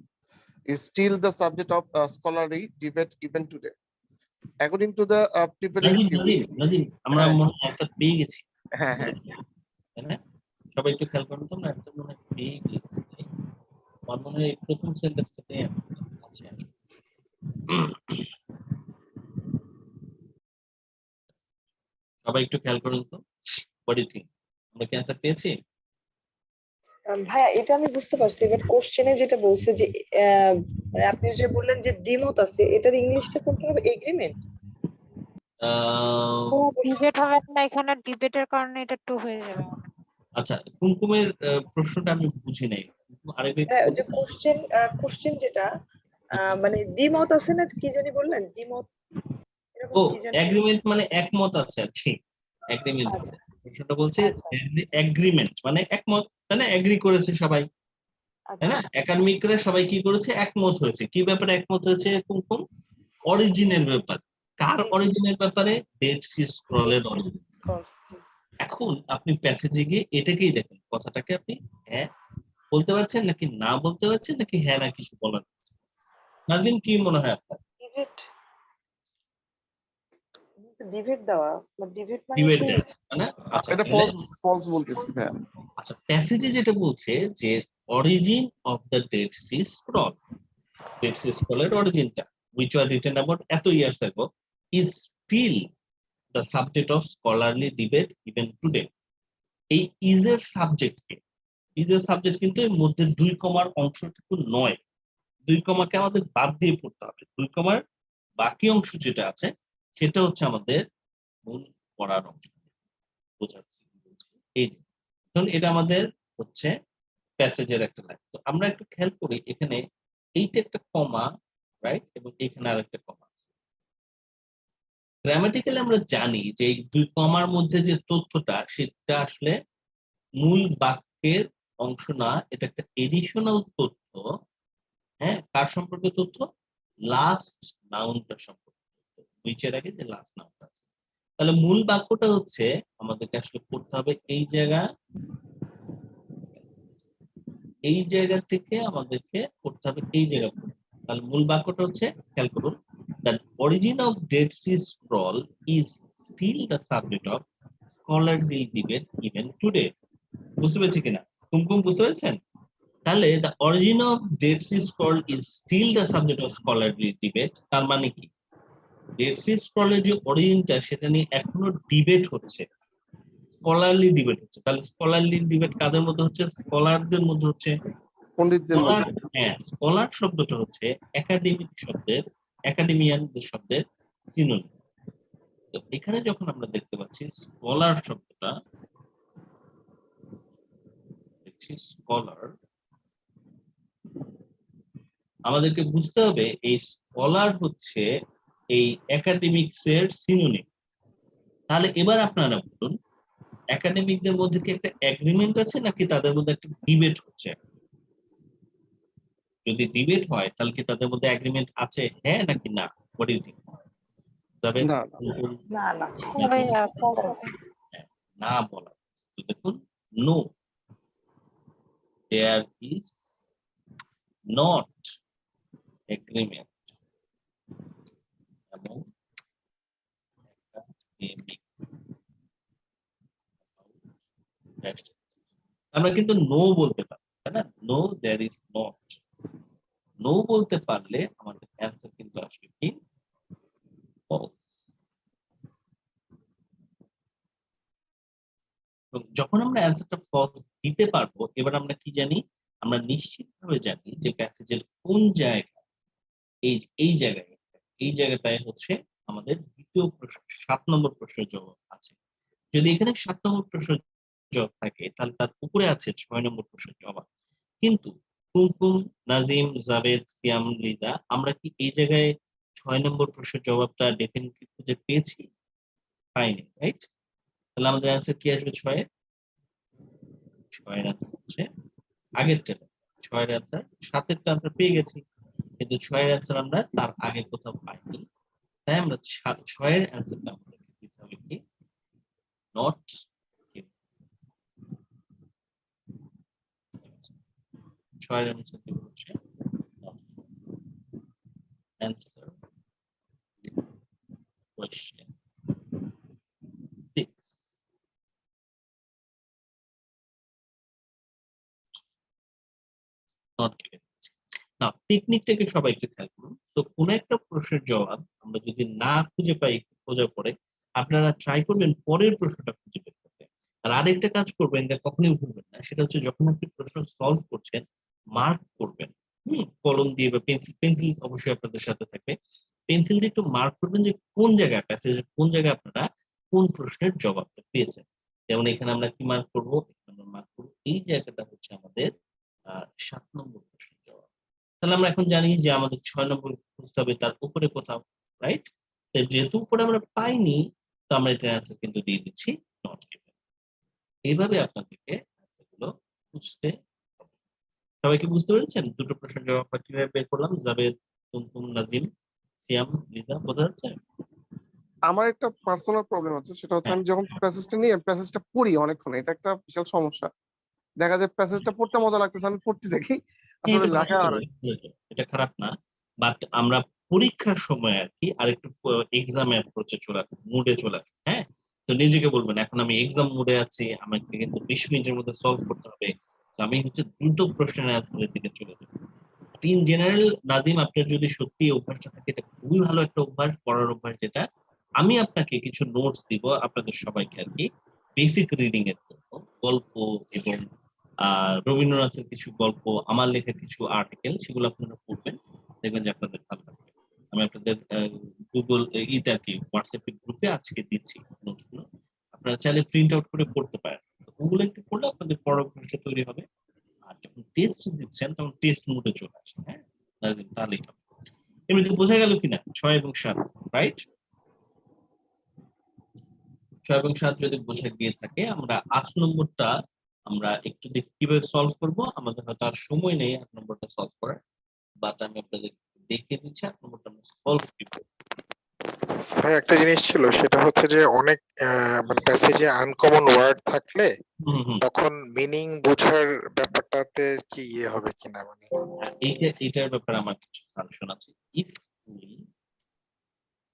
is still the subject of scholarly debate even today. According to the prevailing theory, Nazim আমরা হ্যাঁ। মনে হয় answer পেয়ে গেছি, হ্যাঁ হ্যাঁ তাই না? সবাই একটু খেয়াল করুন তো, আমরা অ্যান্সার মনে হয় পেয়ে গেছি। আমার মনে হয় এই প্রথম সেন্টেন্সটাতে আছে। সবাই একটু খেয়াল করুন তো, what do you think? আমরা কি অ্যান্সার পেয়েছি? ভাইয়া এটা আমি বুঝতে পারছি, বাট কোশ্চেনে যেটা বলছে যে মানে আপনি যে বললেন যে দ্বিমত আছে, এটার ইংলিশটা কোনটা হবে? এগ্রিমেন্ট? ডিবেট হবে না এখানে, ডিবেটের কারণে এটা 2 হয়ে যাবে। আচ্ছা কুমকুমের প্রশ্নটা আমি বুঝি নাই, আরেকবার হ্যাঁ, ওই যে কোশ্চেন যেটা মানে দ্বিমত আছে না, কি জানি বললেন দ্বিমত, এরকম ও কি জানি। এগ্রিমেন্ট মানে একমত আছে আর কি, এগ্রিমেন্ট। আচ্ছা প্রশ্নটা বলছে আচ্ছা এগ্রিমেন্ট মানে একমত, তাই না? এগ্রি করেছে সবাই, তাই আচ্ছা না? একাডেমিকরা সবাই কি করেছে, একমত হয়েছে। কি ব্যাপারে একমত হয়েছে কুমকুম? অরিজিনের ব্যাপারে। কার অরিজিনের ব্যাপারে? ডেড সি স্ক্রলের অরিজিন। এখন আপনি প্যাসেজে গিয়ে এটাকেই দেখেন, কথাটাকে আপনি হ্যাঁ বলতে পারছেন নাকি না বলতে পারছেন, নাকি হ্যাঁ না কিছু বলার আছে? নাজিম কি মনে হয় আপনার? ডিবেট, ডিবেট দেওয়া, ডিবেট মানে ডিবেট কি? দেওয়া, তাই না? আচ্ছা এটা ফলস বলতেছি ভাইয়া। আচ্ছা প্যাসেজে যেটা বলছে যে origin of the Dead Sea scroll, Dead Sea স্ক্রলের অরিজিনটা which were written about এত years ago is still the subject of scholarly debate even today. এই ইজ এর সাবজেক্ট কে, ইজ এর সাবজেক্ট কিন্তু এর মধ্যে 2 কমার অংশটুকু নয়। 2 কমাকে আমাদের বাদ দিয়ে পড়তে হবে। 2 কমার বাকি অংশ যেটা আছে সেটা হচ্ছে আমাদের মূল পড়ার অংশ। বোঝাচ্ছি এই যে, ধরুন এটা আমাদের হচ্ছে প্যাসেজের একটা লাইন। তো আমরা একটু খেয়াল করি এখানে এইটা একটা কমা, রাইট, এবং এখানে আরেকটা কমা। গ্রামাটিক্যালি আমরা জানি যে এই 2 কমার মধ্যে যে তথ্যটা সেটা আসলে মূল বাক্যের অংশ না, এটা একটা এডিশনাল তথ্য। হ্যাঁ, কার সম্পর্কে তথ্য? লাস্ট নাউনটা সম্পর্কে তথ্য, নিচের আগে যে লাস্ট নাউনটা আছে। তাহলে মূল বাক্যটা হচ্ছে আমাদেরকে আসলে পড়তে হবে এই জায়গা থেকে আমাদেরকে পড়তে হবে এই জায়গা পর্যন্ত। তাহলে মূল বাক্যটা হচ্ছে, খেয়াল করুন, the origin of Dead Sea scroll is still the subject of scholarly debate even today. বুঝতে পেরেছি কিনা? কুমকুম বুঝতে পেরেছেন? তাহলে the origin of Dead Sea scroll is still the subject of scholarly debate, তার মানে কি? ডেড সি স্ক্রলের যে অরিজিনটা সেটা নিয়ে এখনো ডিবেট হচ্ছে, স্কলারলি ডিবেট হচ্ছে। তাহলে স্কলারলি ডিবেট কাদের মধ্যে হচ্ছে? স্কলারদের মধ্যে হচ্ছে। পণ্ডিতদের স্কলার, মধ্যে। হ্যাঁ, স্কলার শব্দটা হচ্ছে একাডেমিক শব্দের, একাডেমিয়ানদের শব্দের সিনোনিম। তো এখানে যখন আমরা দেখতে পাচ্ছি স্কলার শব্দটা, দেখছি স্কলার, আমাদেরকে বুঝতে হবে এই স্কলার হচ্ছে এই একাডেমিক্স এর সিনোনিম। তাহলে এবার আপনারা বলুন, একাডেমিকদের মধ্যে কি একটা এগ্রিমেন্ট আছে নাকি তাদের মধ্যে একটা ডিবেট হচ্ছে? যদি ডিবেট হয় তাহলে কি তাদের মধ্যে এগ্রিমেন্ট আছে, হ্যাঁ নাকি না? What do you think? তবে না না না না বলা, তো দেখুন no, there is not agreement এবং আমরা কিন্তু নো বলতে পারি, তাই না? No there is not, no বলতে পারলে আমাদের অ্যান্সার কিন্তু আসবে কি false। যখন আমরা অ্যান্সারটা ফলস দিতে পারবো, এবার আমরা কি জানি, আমরা নিশ্চিতভাবে জানি যে প্যাসেজের কোন জায়গায় এই জায়গায় এই জায়গাটায় হচ্ছে আমাদের দ্বিতীয় প্রশ্ন 7 নম্বর প্রশ্নের জবাব আছে। যদি এখানে 7 নম্বর প্রশ্নের জবাব থাকে তাহলে তার উপরে আছে 6 নম্বর প্রশ্নের জবাব। কিন্তু কুমকুম, নাজিম, জাভেদ, সিয়াম, লিজা আমরা কি এই জায়গায় 6 নম্বর প্রশ্নের জবাবটা ডেফিনেটলি খুঁজে পেয়েছি? পাইনি, রাইট? তাহলে আমাদের অ্যান্সার কি আসবে 6 এর? 6 এর অ্যান্সার হচ্ছে আগেরটা। 6 এর অ্যান্সার 7 এর অ্যান্সার পেয়ে গেছি, কিন্তু 6 এর অ্যান্সার আমরা তার আগে কোথাও পাইনি। তাই আমরা 6 এর অ্যান্সারটা আমাদেরকে দিতে হবে কি নট গিভেন। 6 এর অ্যান্সার দিব হচ্ছে not given. Answer question 6. Not given. না, টেকনিকটাকে সবাই একটু খেয়াল করুন। তো কোন একটা প্রশ্নের জবাব আমরা যদি না খুঁজে পাই খোঁজার পরে, আপনারা ট্রাই করবেন পরের প্রশ্নটা খুঁজে বের করতে। আর আরেকটা কাজ করবেন, এটা কখনোই ভুলবেন না, সেটা হচ্ছে যখন আপনি প্রশ্ন সলভ করছেন মার্ক করবেন। কলম দিয়ে বা পেন্সিল অবশ্যই আপনাদের সাথে থাকবে। পেন্সিল দিয়ে একটু মার্ক করবেন যে কোন জায়গায় প্যাসেজের কোন জায়গায় আপনারা কোন প্রশ্নের জবাবটা পেয়েছেন। যেমন এখানে আমরা কি মার্ক করবো, আমরা মার্ক করবো এই জায়গাটা হচ্ছে আমাদের 7 নম্বর প্রশ্নের জবাব। তাহলে আমরা এখন জানি যে আমাদের 6 নম্বর খুঁজতে হবে তার উপরে কোথাও, রাইট? যেহেতু উপরে আমরা পাইনি, তো আমরা এটার অ্যান্সার কিন্তু দিয়ে দিচ্ছি নট গিভেন। এইভাবে আপনাদেরকে অ্যান্সারগুলো খুঁজতে হবে। সবাই কি বুঝতে পেরেছেন দুটো প্রশ্নের জবাব কিভাবে বের করলাম? জাভেদ, কুমকুম, নাজিম, সিয়াম, লিজা, বোঝা যাচ্ছে? আমার একটা পার্সোনাল প্রবলেম আছে, সেটা হচ্ছে হ্যাঁ, আমি যখন প্যাসেজটা নিয়ে প্যাসেজটা পড়ি অনেকক্ষণ, এটা একটা বিশাল সমস্যা। দেখা যায় প্যাসেজটা পড়তে মজা লাগতেছে, আমি পড়তে দেখি হ্যাঁ, আসলে এটা লেখা ভালো, আর এটা খারাপ না। বাট আমরা পরীক্ষার সময় আর কি আরেকটু এক্সাম অ্যাপ্রোচে মুডে চলে আসি, হ্যাঁ? তো নিজেকে বলবেন এখন আমি এক্সাম মুডে আছি, আমাকে কিন্তু 20 মিনিটের মধ্যে সলভ করতে হবে। তো আমি হচ্ছে দ্রুত প্রশ্নের অ্যান্সারের দিকে চলে যাব। ইন জেনারেল নাজিম, আপনার যদি সত্যি এই অভ্যাসটা থাকে, এটা খুবই ভালো একটা অভ্যাস, পড়ার অভ্যাস যেটা। আমি আপনাকে কিছু নোটস দিব আপনাদের সবাইকে আর কি, বেসিক রিডিং এর জন্য। গল্প এবং রবীন্দ্রনাথের কিছু গল্প, আমার লেখা কিছু আর্টিকেল, সেগুলো আপনারা পড়বেন, দেখবেন যে আপনাদের ভালো লাগবে। আমি আপনাদের গুগল ইতে আর কি হোয়াটসঅ্যাপ গ্রুপে আজকে দিচ্ছি নোটসগুলো, আপনারা চাইলে প্রিন্ট আউট করে পড়তে পারেন। ওগুলো একটু পড়লে আপনাদের পড়ার অভ্যাসটা তৈরি হবে। আর যখন টেস্ট দিচ্ছেন তখন টেস্ট মোডে চলে আসে, হ্যাঁ? তাহলেই হবে। এমনিতে বোঝা গেল কিনা 6 এবং 7, রাইট? 6 এবং 7 যদি বোঝা গিয়ে থাকে, আমরা 8 নম্বরটা আমরা একটু দেখি কিভাবে সলভ করব। আমাদের হয়তো আর সময় নেই 8 নম্বরটা সলভ করার, বাট আমি আপনাদের দেখিয়ে দিচ্ছি 8 নম্বরটা আমরা সলভ কিভাবে। ভাই একটা জিনিস ছিল, সেটা হচ্ছে যে অনেক মানে প্যাসেজে আনকমন ওয়ার্ড থাকলে হুম হুম তখন মিনিং বোঝার ব্যাপারটাতে কি ইয়ে হবে কিনা, মানে এইটার ব্যাপারে আমার কিছু সাজেশন আছে। If we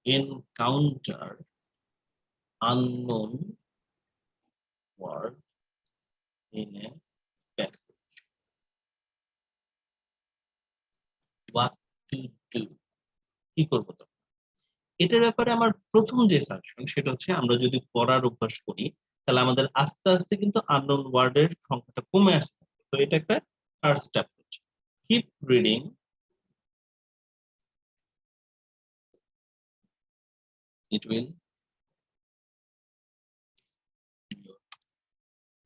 encounter unknown word in a passage, what to do, কি করবো তখন? এটার ব্যাপারে আমার প্রথম যে সাজেশন সেটা হচ্ছে আমরা যদি পড়ার অভ্যাস করি, তাহলে আমাদের আস্তে আস্তে কিন্তু আননোন ওয়ার্ডের সংখ্যাটা কমে আসবে। তো এটা একটা ফার্স্ট স্টেপ হচ্ছে keep reading, it will your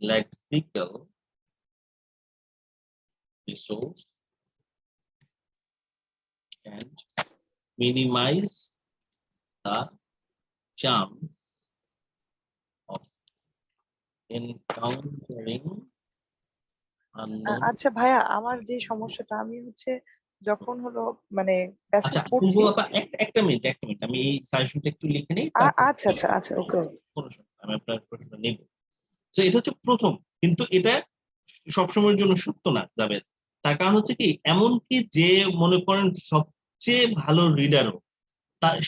lexical resource and minimize the chance of encountering unknown। আচ্ছা ভাইয়া, আমার যে সমস্যাটা, আমি হচ্ছে যখন হলো মানে প্যাসেজ আচ্ছা পড়ছি। কুমকুম আপা, একটা মিনিট, আমি এই সাজেশনটা একটু লিখে নেই, তারপর আচ্ছা আচ্ছা আচ্ছা, ওকে। কোনো সমস্যা নেই, আমি আপনার প্রশ্নটা নেব। তো এটা হচ্ছে প্রথম, কিন্তু এটা সবসময়ের জন্য সত্য না যাবে। তার কারণ হচ্ছে কি, এমনকি যে মনে করেন সবচেয়ে ভালো রিডারও,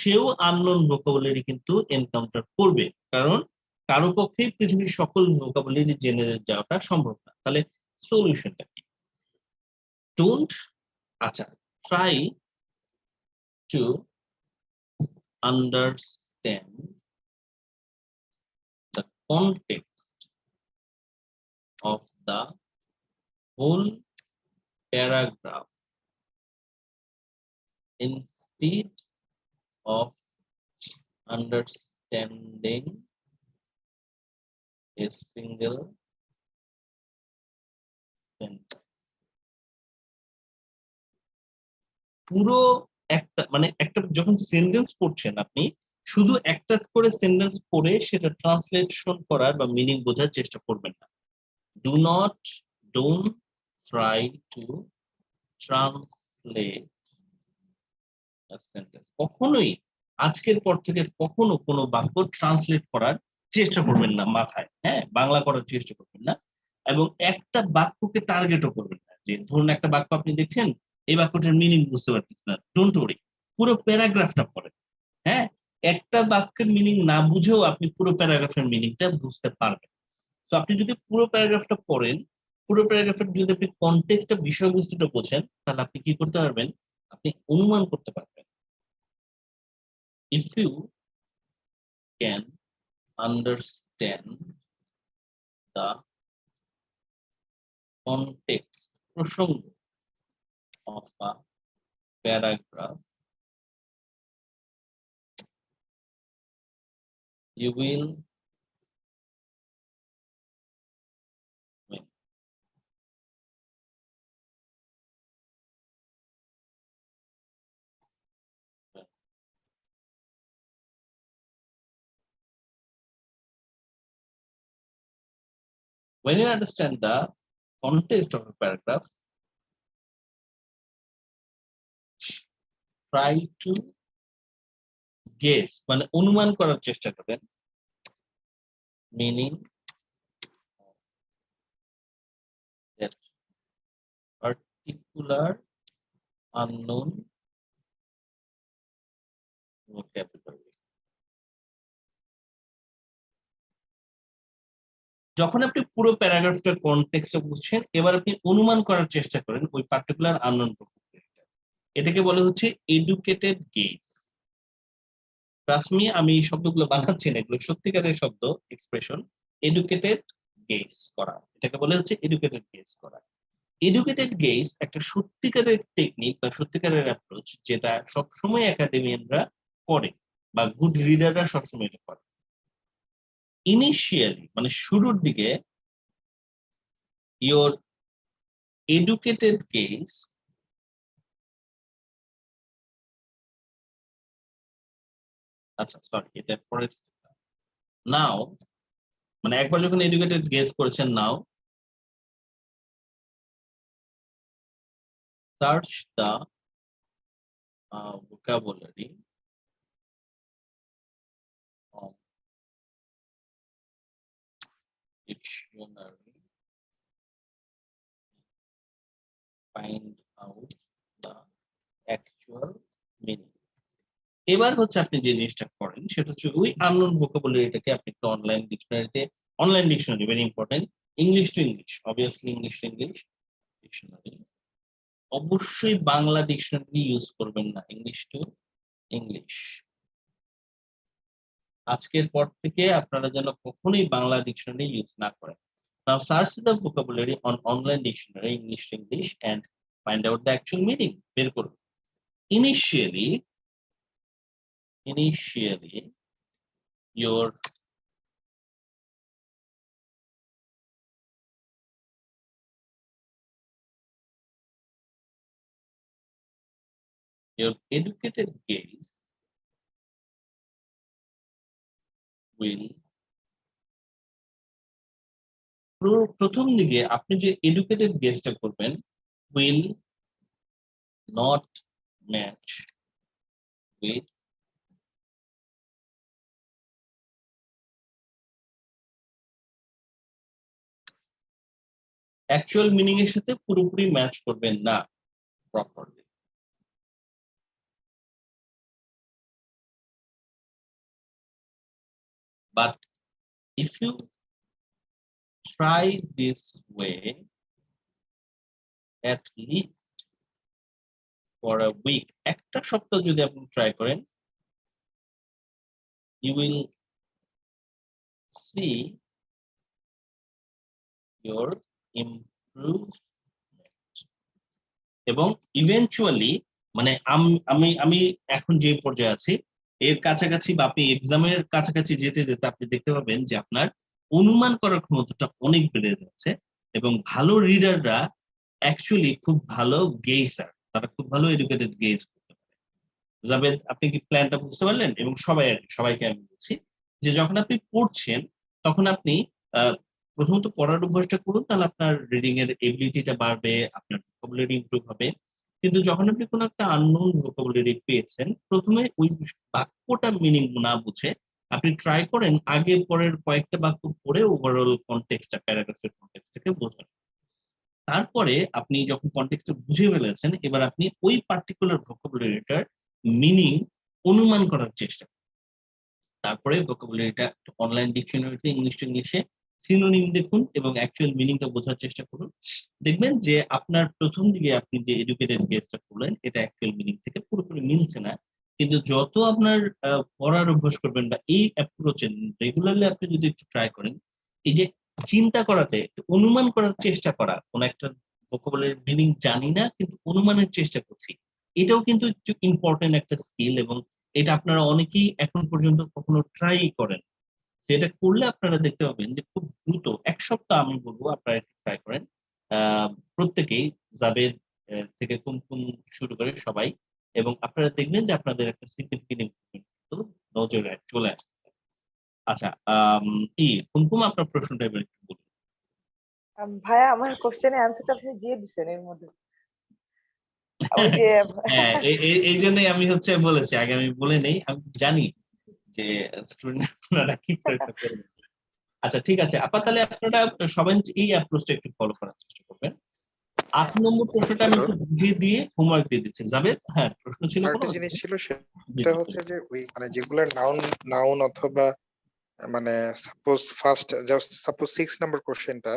সেও আননোন ভোকাবুলারি কিন্তু এনকাউন্টার করবে, কারণ কারো পক্ষেই পৃথিবীর সকল ভোকাবুলারি জেনে যাওয়াটা সম্ভব না। তাহলে সলিউশনটা কি? ডোন্ট, আচ্ছা, try to understand the context of the whole paragraph instead of understanding a single sentence. পুরো একটা মানে একটা যখন সেন্টেন্স পড়ছেন আপনি শুধু একটা করে সেন্টেন্স পড়ে সেটা ট্রান্সলেশন করার বা মিনিং বোঝার চেষ্টা করবেন না। Don't try to translate a sentence. কখনোই আজকের পর থেকে কখনো কোনো বাক্য ট্রান্সলেট করার চেষ্টা করবেন না মাথায়, হ্যাঁ, বাংলা করার চেষ্টা করবেন না এবং একটা বাক্যকে টার্গেটও করবেন না। যে ধরুন একটা বাক্য আপনি দেখছেন, এই বাক্যটার মিনিং বুঝতে পারতেছেন না, ডোন্ট ওয়ারি, পুরো প্যারাগ্রাফটা পড়েন, হ্যাঁ, একটা বাক্যের মিনিং না বুঝেও আপনি পুরো প্যারাগ্রাফের মিনিংটা বুঝতে পারবেন। তো আপনি যদি পুরো প্যারাগ্রাফটা পড়েন, পুরো প্যারাগ্রাফের যদি আপনি কনটেক্সটটা বিষয়বস্তুটা বোঝেন, তাহলে আপনি কি করতে পারবেন, আপনি অনুমান করতে পারবেন। If you can understand the context, প্রসঙ্গ of a paragraph, you will win. When you understand the context of a paragraph, try to guess, মানে অনুমান করার চেষ্টা করবেন meaning of that particular unknown vocabulary. যখন আপনি পুরো প্যারাগ্রাফটার কনটেক্সটে বুঝছেন, এবার আপনি অনুমান করার চেষ্টা করেন ওই পার্টিকুলার আননোন ভোকাবুলারিটা। এটাকে বলে হচ্ছে এডুকেটেড গেজ। ট্রাস্ট মি, আমি এই শব্দগুলো বানাচ্ছি না, এগুলো সত্যিকারের শব্দ, এক্সপ্রেশন। এডুকেটেড গেজ করা, এটাকে বলে হচ্ছে এডুকেটেড গেজ করা। এডুকেটেড গেজ একটা সত্যিকারের টেকনিক বা সত্যিকারের অ্যাপ্রোচ, যেটা সবসময় একাডেমিয়ানরা করে বা গুড রিডাররা সবসময় এটা করে। ইনিশিয়ালি মানে শুরুর দিকে your educated gaze আচ্ছা সরি, এটা পরের নাও, মানে একবার যখন এডুকেটেড গেজ করেছেন, now search the vocabulary of dictionary, find out the actual meaning. এবার হচ্ছে আপনি যে জিনিসটা করেন সেটা হচ্ছে ওই আননোন ভোকাবুলারিটাকে আপনি একটু অনলাইন ডিকশনারিতে, online dictionary very important, English to English, obviously English to English dictionary, অবশ্যই বাংলা ডিকশনারি ইউজ করবেন না, ইংলিশ টু ইংলিশ। আজকের পর থেকে আপনারা যেন কখনোই বাংলা ডিকশনারি ইউজ না করেন। Now search the vocabulary on online dictionary English to English and find out the actual meaning. বের করুন। Initially your educated gaze will, প্রথম দিকে আপনি যে এডুকেটেড গেজটা করবেন will not match with actual meaning এর সাথে পুরোপুরি ম্যাচ করবেন না properly. But if you try this way at least for a week, একটা সপ্তাহ যদি আপনি ট্রাই করেন, you will see your improvement এবং ইভেনচুয়ালি মানে আমি এখন যে পর্যায়ে আছি এর কাছাকাছি বা আপনি এক্সামের কাছাকাছি যেতে যেতে আপনি দেখতে পাবেন যে আপনার অনুমান করার ক্ষমতাটা অনেক বেড়ে যাচ্ছে এবং ভালো রিডাররা অ্যাকচুয়ালি খুব ভালো গেইসার, তারা খুব ভালো এডুকেটেড গেজ করতে পারে। জাভেদ, আপনি কি প্ল্যানটা বুঝতে পারলেন? এবং সবাইকে আমি বলছি যে যখন আপনি পড়ছেন তখন আপনি প্রথমত পড়ার অভ্যাসটা করুন, তাহলে আপনার রিডিং এর এবিলিটিটা বাড়বে, আপনার ভোকাবুলারি ইমপ্রুভ হবে। কিন্তু যখন আপনি কোনো একটা আননোন ভোকাবুলারি পেয়েছেন, প্রথমে ওই বাক্যটা মিনিং না বুঝে আপনি ট্রাই করেন আগে পরের কয়েকটা বাক্য পড়ে ওভারঅল কনটেক্সটটা, প্যারাগ্রাফের কনটেক্সটটাকে বোঝার। তারপরে আপনি যখন কনটেক্সটটা বুঝে ফেলেছেন, এবার আপনি ওই পার্টিকুলার ভোকাবুলারিটার মিনিং অনুমান করার চেষ্টা করুন। তারপরে ভোকাবুলারিটা অনলাইন ডিকশনারিতে ইংলিশ টু ইংলিশে সিনোনিম দেখুন এবং অ্যাকচুয়াল মিনিংটা বোঝার চেষ্টা করুন। দেখবেন যে আপনার প্রথম দিকে আপনি যে এডুকেটেড গেসটা করলেন এটা অ্যাকচুয়াল মিনিং থেকে পুরোপুরি মিলছে না, কিন্তু যত আপনার পড়ার অভ্যাস করবেন বা এই অ্যাপ্রোচে রেগুলারলি আপনি যদি একটু ট্রাই করেন, এই যে চিন্তা করাতে অনুমান করার চেষ্টা করা, কোন একটা ভোকাবুলারির মিনিং জানি না কিন্তু অনুমানের চেষ্টা করছি, এটাও কিন্তু একটু ইম্পর্টেন্ট একটা স্কিল এবং এটা আপনারা অনেকেই এখন পর্যন্ত কখনো ট্রাই করেন। সেটা করলে আপনারা দেখতে পাবেন যে খুব দ্রুত ১ সপ্তাহ আমি বলবো আপনারা একটু ট্রাই করেন। প্রত্যেকেই জাভেদ থেকে কুমকুম শুরু করে সবাই, এবং আপনারা দেখবেন যে আপনাদের একটা সিগনিফিকেন্ট ইমপ্রুভমেন্ট কিন্তু নজরে চলে আসছে। আচ্ছা, কুমকুম, আপনার প্রশ্নটা এবার একটু বলুন। ভাইয়া আমার কোশ্চেনের অ্যান্সারটা আপনি দিয়ে দিচ্ছেন এর মধ্যে। ওই যে হ্যাঁ, এই জন্যই আমি বলেছি, আগে আমি বলে নেই, আমি জানি যে স্টুডেন্ট আপনারা কি পরীক্ষা করবেন। আচ্ছা ঠিক আছে আপা, তাহলে আপনারা সবাই এই অ্যাপ্রোচটা একটু ফলো করার চেষ্টা করবেন। ৮ নম্বর প্রশ্নটা আমি হ্যালো, একটু বুঝিয়ে দিয়ে হোমওয়ার্ক দিয়ে দিচ্ছি। যাবে? হ্যাঁ, প্রশ্ন ছিল কোনো? আরেকটা জিনিস ছিল জি, সেটা জি, হচ্ছে যে ওই মানে যেগুলা নাউন নাউন অথবা মানে সাপোজ 6 নাম্বার কোশ্চেনটা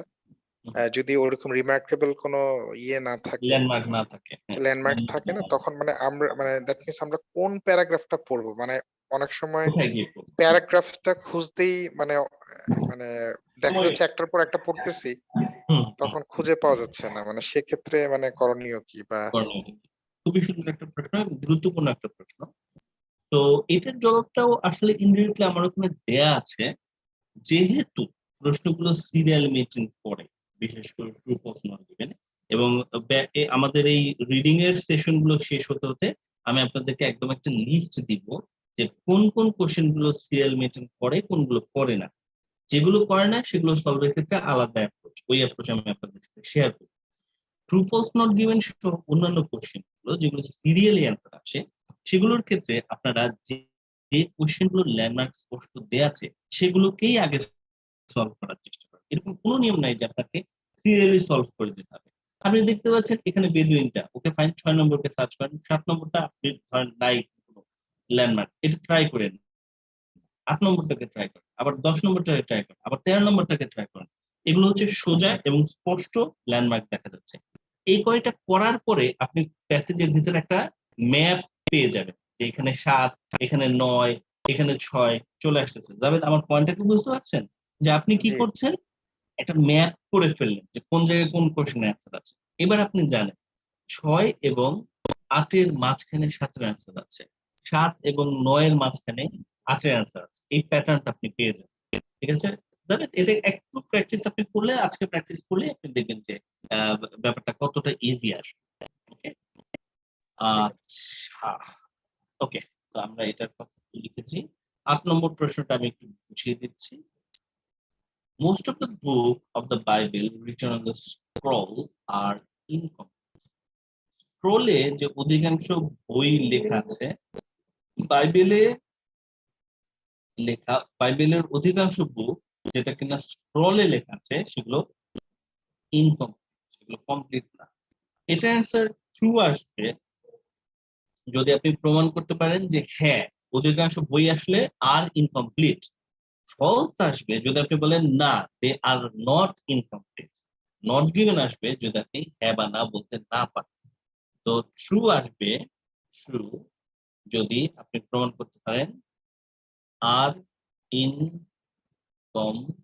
যদি ওরকম রিমার্কেবল কোনো ইয়ে না থাকে, ল্যান্ডমার্ক না থাকে। হ্যাঁ, ল্যান্ডমার্ক landmark থাকে না না, থাকে। তখন মানে আমরা মানে দ্যাট মিনস আমরা কোন প্যারাগ্রাফটা পড়বো, মানে অনেক সময় কোথায় গিয়ে পড়বো? প্যারাগ্রাফটা খুঁজতেই মানে মানে দেখা সময় যাচ্ছে একটার পর একটা পড়তেছি, হুম, তখন খুঁজে পাওয়া যাচ্ছে না, মানে সেক্ষেত্রে মানে করণীয় কি বা করণীয় কি? খুবই সুন্দর একটা প্রশ্ন, গুরুত্বপূর্ণ একটা প্রশ্ন। তো এটার জবাবটাও আসলে ইনডিরেক্টলি আমার ওখানে দেয়া আছে। যেহেতু প্রশ্নগুলো সিরিয়াল মেনটেন করে, বিশেষ করে ট্রু ফলস নট গিভেন, এবং আমাদের এই রিডিং এর সেশন গুলো শেষ হতে হতে আমি আপনাদেরকে একদম একটা লিস্ট দিব যে কোন কোন কোশ্চেন গুলো সিরিয়াল মেনটেন করে, কোনগুলো করে না। যেগুলো করে না সেগুলো সলভের ক্ষেত্রে আলাদা অ্যাপ্রোচ, ওই অ্যাপ্রোচ আমি আপনাদের সাথে শেয়ার করব। ট্রু ফলস নট গিভেন সহ অন্যান্য কোশ্চেন গুলো যেগুলো সিরিয়ালি অ্যান্সার আসে, সেগুলোর ক্ষেত্রে আপনারা যে কোশ্চেন গুলো ল্যান্ডমার্ক স্পষ্ট দেয়া আছে সেগুলোকেই আগে সলভ করার চেষ্টা করেন। এরকম কোনো নিয়ম নাই যে আপনাকে সিরিয়ালি সলভ করে দিতে হবে। আপনি দেখতে পাচ্ছেন এখানে বেদুইনটা, ওকে ফাইন, ৬ নম্বরকে সার্চ করেন, ৭ নম্বরটা আপনি ধরেন নাই ল্যান্ডমার্ক, এটা ট্রাই করেন, ৮ নম্বরটাকে ট্রাই করেন, আবার ১০ নম্বরটাকে ট্রাই করেন, আবার ১৩ নম্বরটাকে ট্রাই করেন। এগুলো হচ্ছে সোজা এবং স্পষ্ট ল্যান্ডমার্ক দেখা যাচ্ছে। এই কয়টা করার পরে আপনি প্যাসেজের ভিতরে একটা ম্যাপ পেয়ে যাবেন যে এখানে ৭, এখানে ৯, এখানে ৬ চলে আসতেছে। জাভেদ, আমার পয়েন্টটা কি বুঝতে পারছেন? যে আপনি কি জি করছেন? একটা ম্যাপ করে ফেললেন যে কোন জায়গায় কোন কোশ্চেনের অ্যান্সার আছে। এবার আপনি জানেন ৬ এবং ৮ এর মাঝখানে ৭ এর অ্যান্সার আছে। ৭ এবং ৯ এর মাঝখানে ৮ এর অ্যান্সার আছে। এই প্যাটার্নটা আপনি পেয়ে যাবেন। ঠিক আছে? জানেন, এটা একটু প্র্যাকটিস আপনি করলে, আজকে প্র্যাকটিস করলে আপনি দেখবেন যে ব্যাপারটা কতটা ইজি আসবে। ওকে? ঠিক আছে। আচ্ছা। ওকে। তো আমরা এটার কথা লিখেছি। ৮ নম্বর প্রশ্নটা আমি একটু বুঝিয়ে দিচ্ছি। Most of the book of the Bible written on the scroll are incomplete. স্ক্রোলে যে অধিকাংশ বই লেখা আছে, বাইবেলে বাইবেলের অধিকাংশ বুক যেটা কিনা স্ক্রলে লেখা আছে সেগুলো ইনকমপ্লিট, সেগুলো কমপ্লিট না। এটা অ্যান্সার ট্রু আসবে যদি আপনি প্রমাণ করতে পারেন যে হ্যাঁ, অধিকাংশ বই আসলে আর ইনকমপ্লিট। ফলস আসবে যদি আপনি বলেন না, they are not incomplete. Not given আসবে যদি আপনি হ্যাঁ বা না বলতে না পারেন। তো ট্রু আসবে ট্রু যদি আপনি প্রমাণ করতে পারেন আর ইনকমপ্লিট।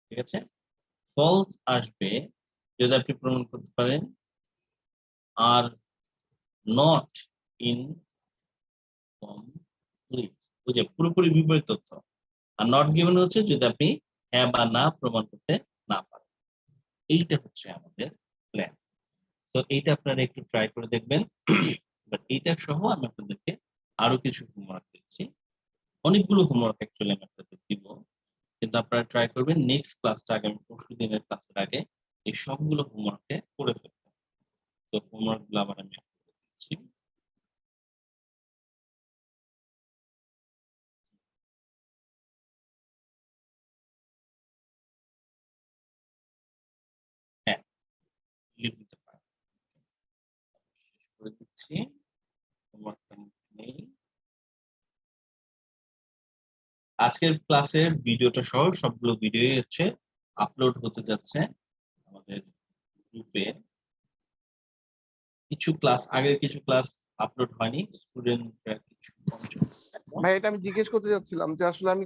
ঠিক আছে? ফলস আসবে যদি আপনি প্রমাণ করতে পারেন আর নট ইন কমপ্লিট, ওই যে পুরোপুরি বিপরীত তথ্য। আর নট গিভেন হচ্ছে যদি আপনি হ্যাঁ বা না প্রমাণ করতে না পারেন। এইটা হচ্ছে আমাদের প্ল্যান। তো এইটা আপনারা একটু ট্রাই করে দেখবেন। বাট এইটা সহ আমি আপনাদেরকে আরো কিছু হোমওয়ার্ক দিচ্ছি, অনেকগুলো হোমওয়ার্ক অ্যাকচুয়ালি আমি আপনাদের দিব, কিন্তু আপনারা ট্রাই করবেন নেক্সট ক্লাসটা আগামী পরশু দিনের ক্লাসের আগে এই সবগুলো হোমওয়ার্কে করে ফেলতে। তো হোমওয়ার্ক গুলো আবার আমি আপনাদের দিচ্ছি। হ্যাঁ, লিখে দিতে পারেন। শেষ করে দিচ্ছি, হোমওয়ার্কটা নেই। আজকের ক্লাসের ভিডিওটা সহ সবগুলো ভিডিও হচ্ছে আপলোড হতে যাচ্ছে আমাদের গ্রুপে। কিছু ক্লাস, আগের কিছু ক্লাস আপলোড হয়নি, স্টুডেন্টরা কিছু ভাই এটা আমি জিজ্ঞেস করতে যাচ্ছিলাম যে আসলে আমি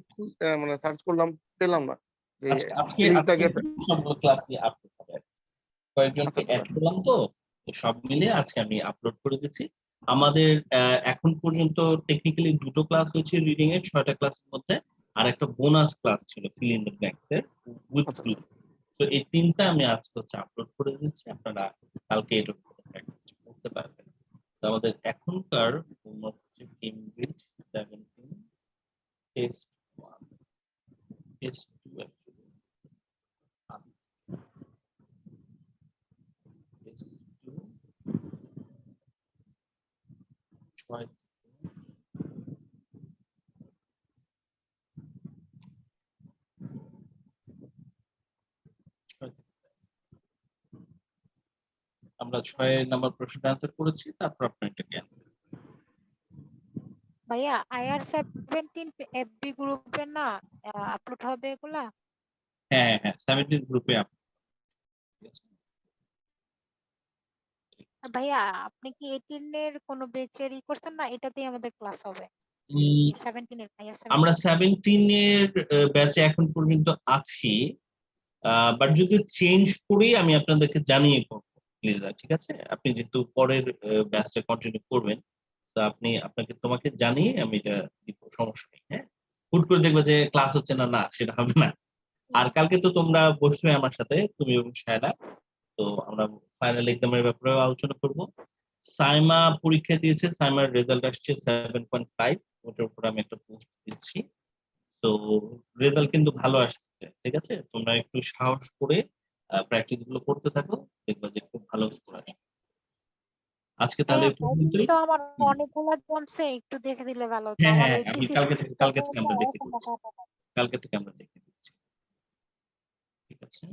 মানে সার্চ করলাম, পেলাম না যে আজকে লিঙ্কটাকে। সবগুলো ক্লাসই আপলোড হবে। কয়েকজনকে আচ্ছা, অ্যাড করলাম, তো তো সব মিলে আজকে আমি আপলোড করে দিচ্ছি। আমাদের এখন পর্যন্ত টেকনিক্যালি দুটো ক্লাস হয়েছে রিডিং এর 6টা ক্লাসের মধ্যে, আর একটা বোনাস ক্লাস ছিল ফিল ইন দ্য ব্ল্যাঙ্কস এর উইথ আচ্ছা, ক্লু। তো এই তিনটা আমি আজকে হচ্ছে আপলোড করে দিচ্ছি, আপনারা কালকে এটা প্র্যাকটিস করতে পারবেন। তো আমাদের এখনকার হোমওয়ার্ক হচ্ছে Cambridge 17 test 1 test 2 actually test 2 6 আমরা 6 নাম্বার প্রশ্নটা আনসার করেছি, তারপর আপনার এটাকে answer। ভাইয়া IR17 এফবি গ্রুপে না আপলোড হবে এগুলা? হ্যাঁ হ্যাঁ 17 গ্রুপে ভাইয়া আপনি কি 18 এর কোনো বেচের করছেন না? এটাতেই আমাদের ক্লাস হবে। 17 এর আমরা IR17 17 এর ব্যাচে এখন পর্যন্ত আছি, বাট যদি চেঞ্জ করি আমি আপনাদেরকে জানিয়ে করবো প্লিজ, ঠিক আছে? আপনি যেহেতু পরের ব্যাচটা কন্টিনিউ করবেন, তো আপনাকে তোমাকে জানিয়ে আমি এটা দিব, সমস্যা নেই। হ্যাঁ, হুট করে দেখবে যে ক্লাস হচ্ছে না, না সেটা হবে না। আর কালকে তো তোমরা বসবে আমার সাথে, তুমি এবং শায়লা, তো আমরা ফাইনাল এক্সামের ব্যাপারে আলোচনা করব। সাইমা পরীক্ষা দিয়েছে, সাইমার রেজাল্ট আসছে 7.5, ওটার উপর আমি একটা পোস্ট দিচ্ছি। তো রেজাল্ট কিন্তু ভালো আসছে, ঠিক আছে? তোমরা একটু সাহস করে প্র্যাকটিস গুলো করতে থাকো, দেখবা যে খুব ভালো স্কোর আসবে। আজকে তাহলে ভাইয়া এই পর্যন্তই। তো আমার হুম। অনেকগুলো জমছে, একটু দেখে দিলে ভালো হতো। হ্যাঁ আমার হ্যাঁ ওই আমি পিসি কালকে থেকে আমরা দেখে দিচ্ছি, কালকে থেকে আমরা দেখে দিচ্ছি, ঠিক আছে?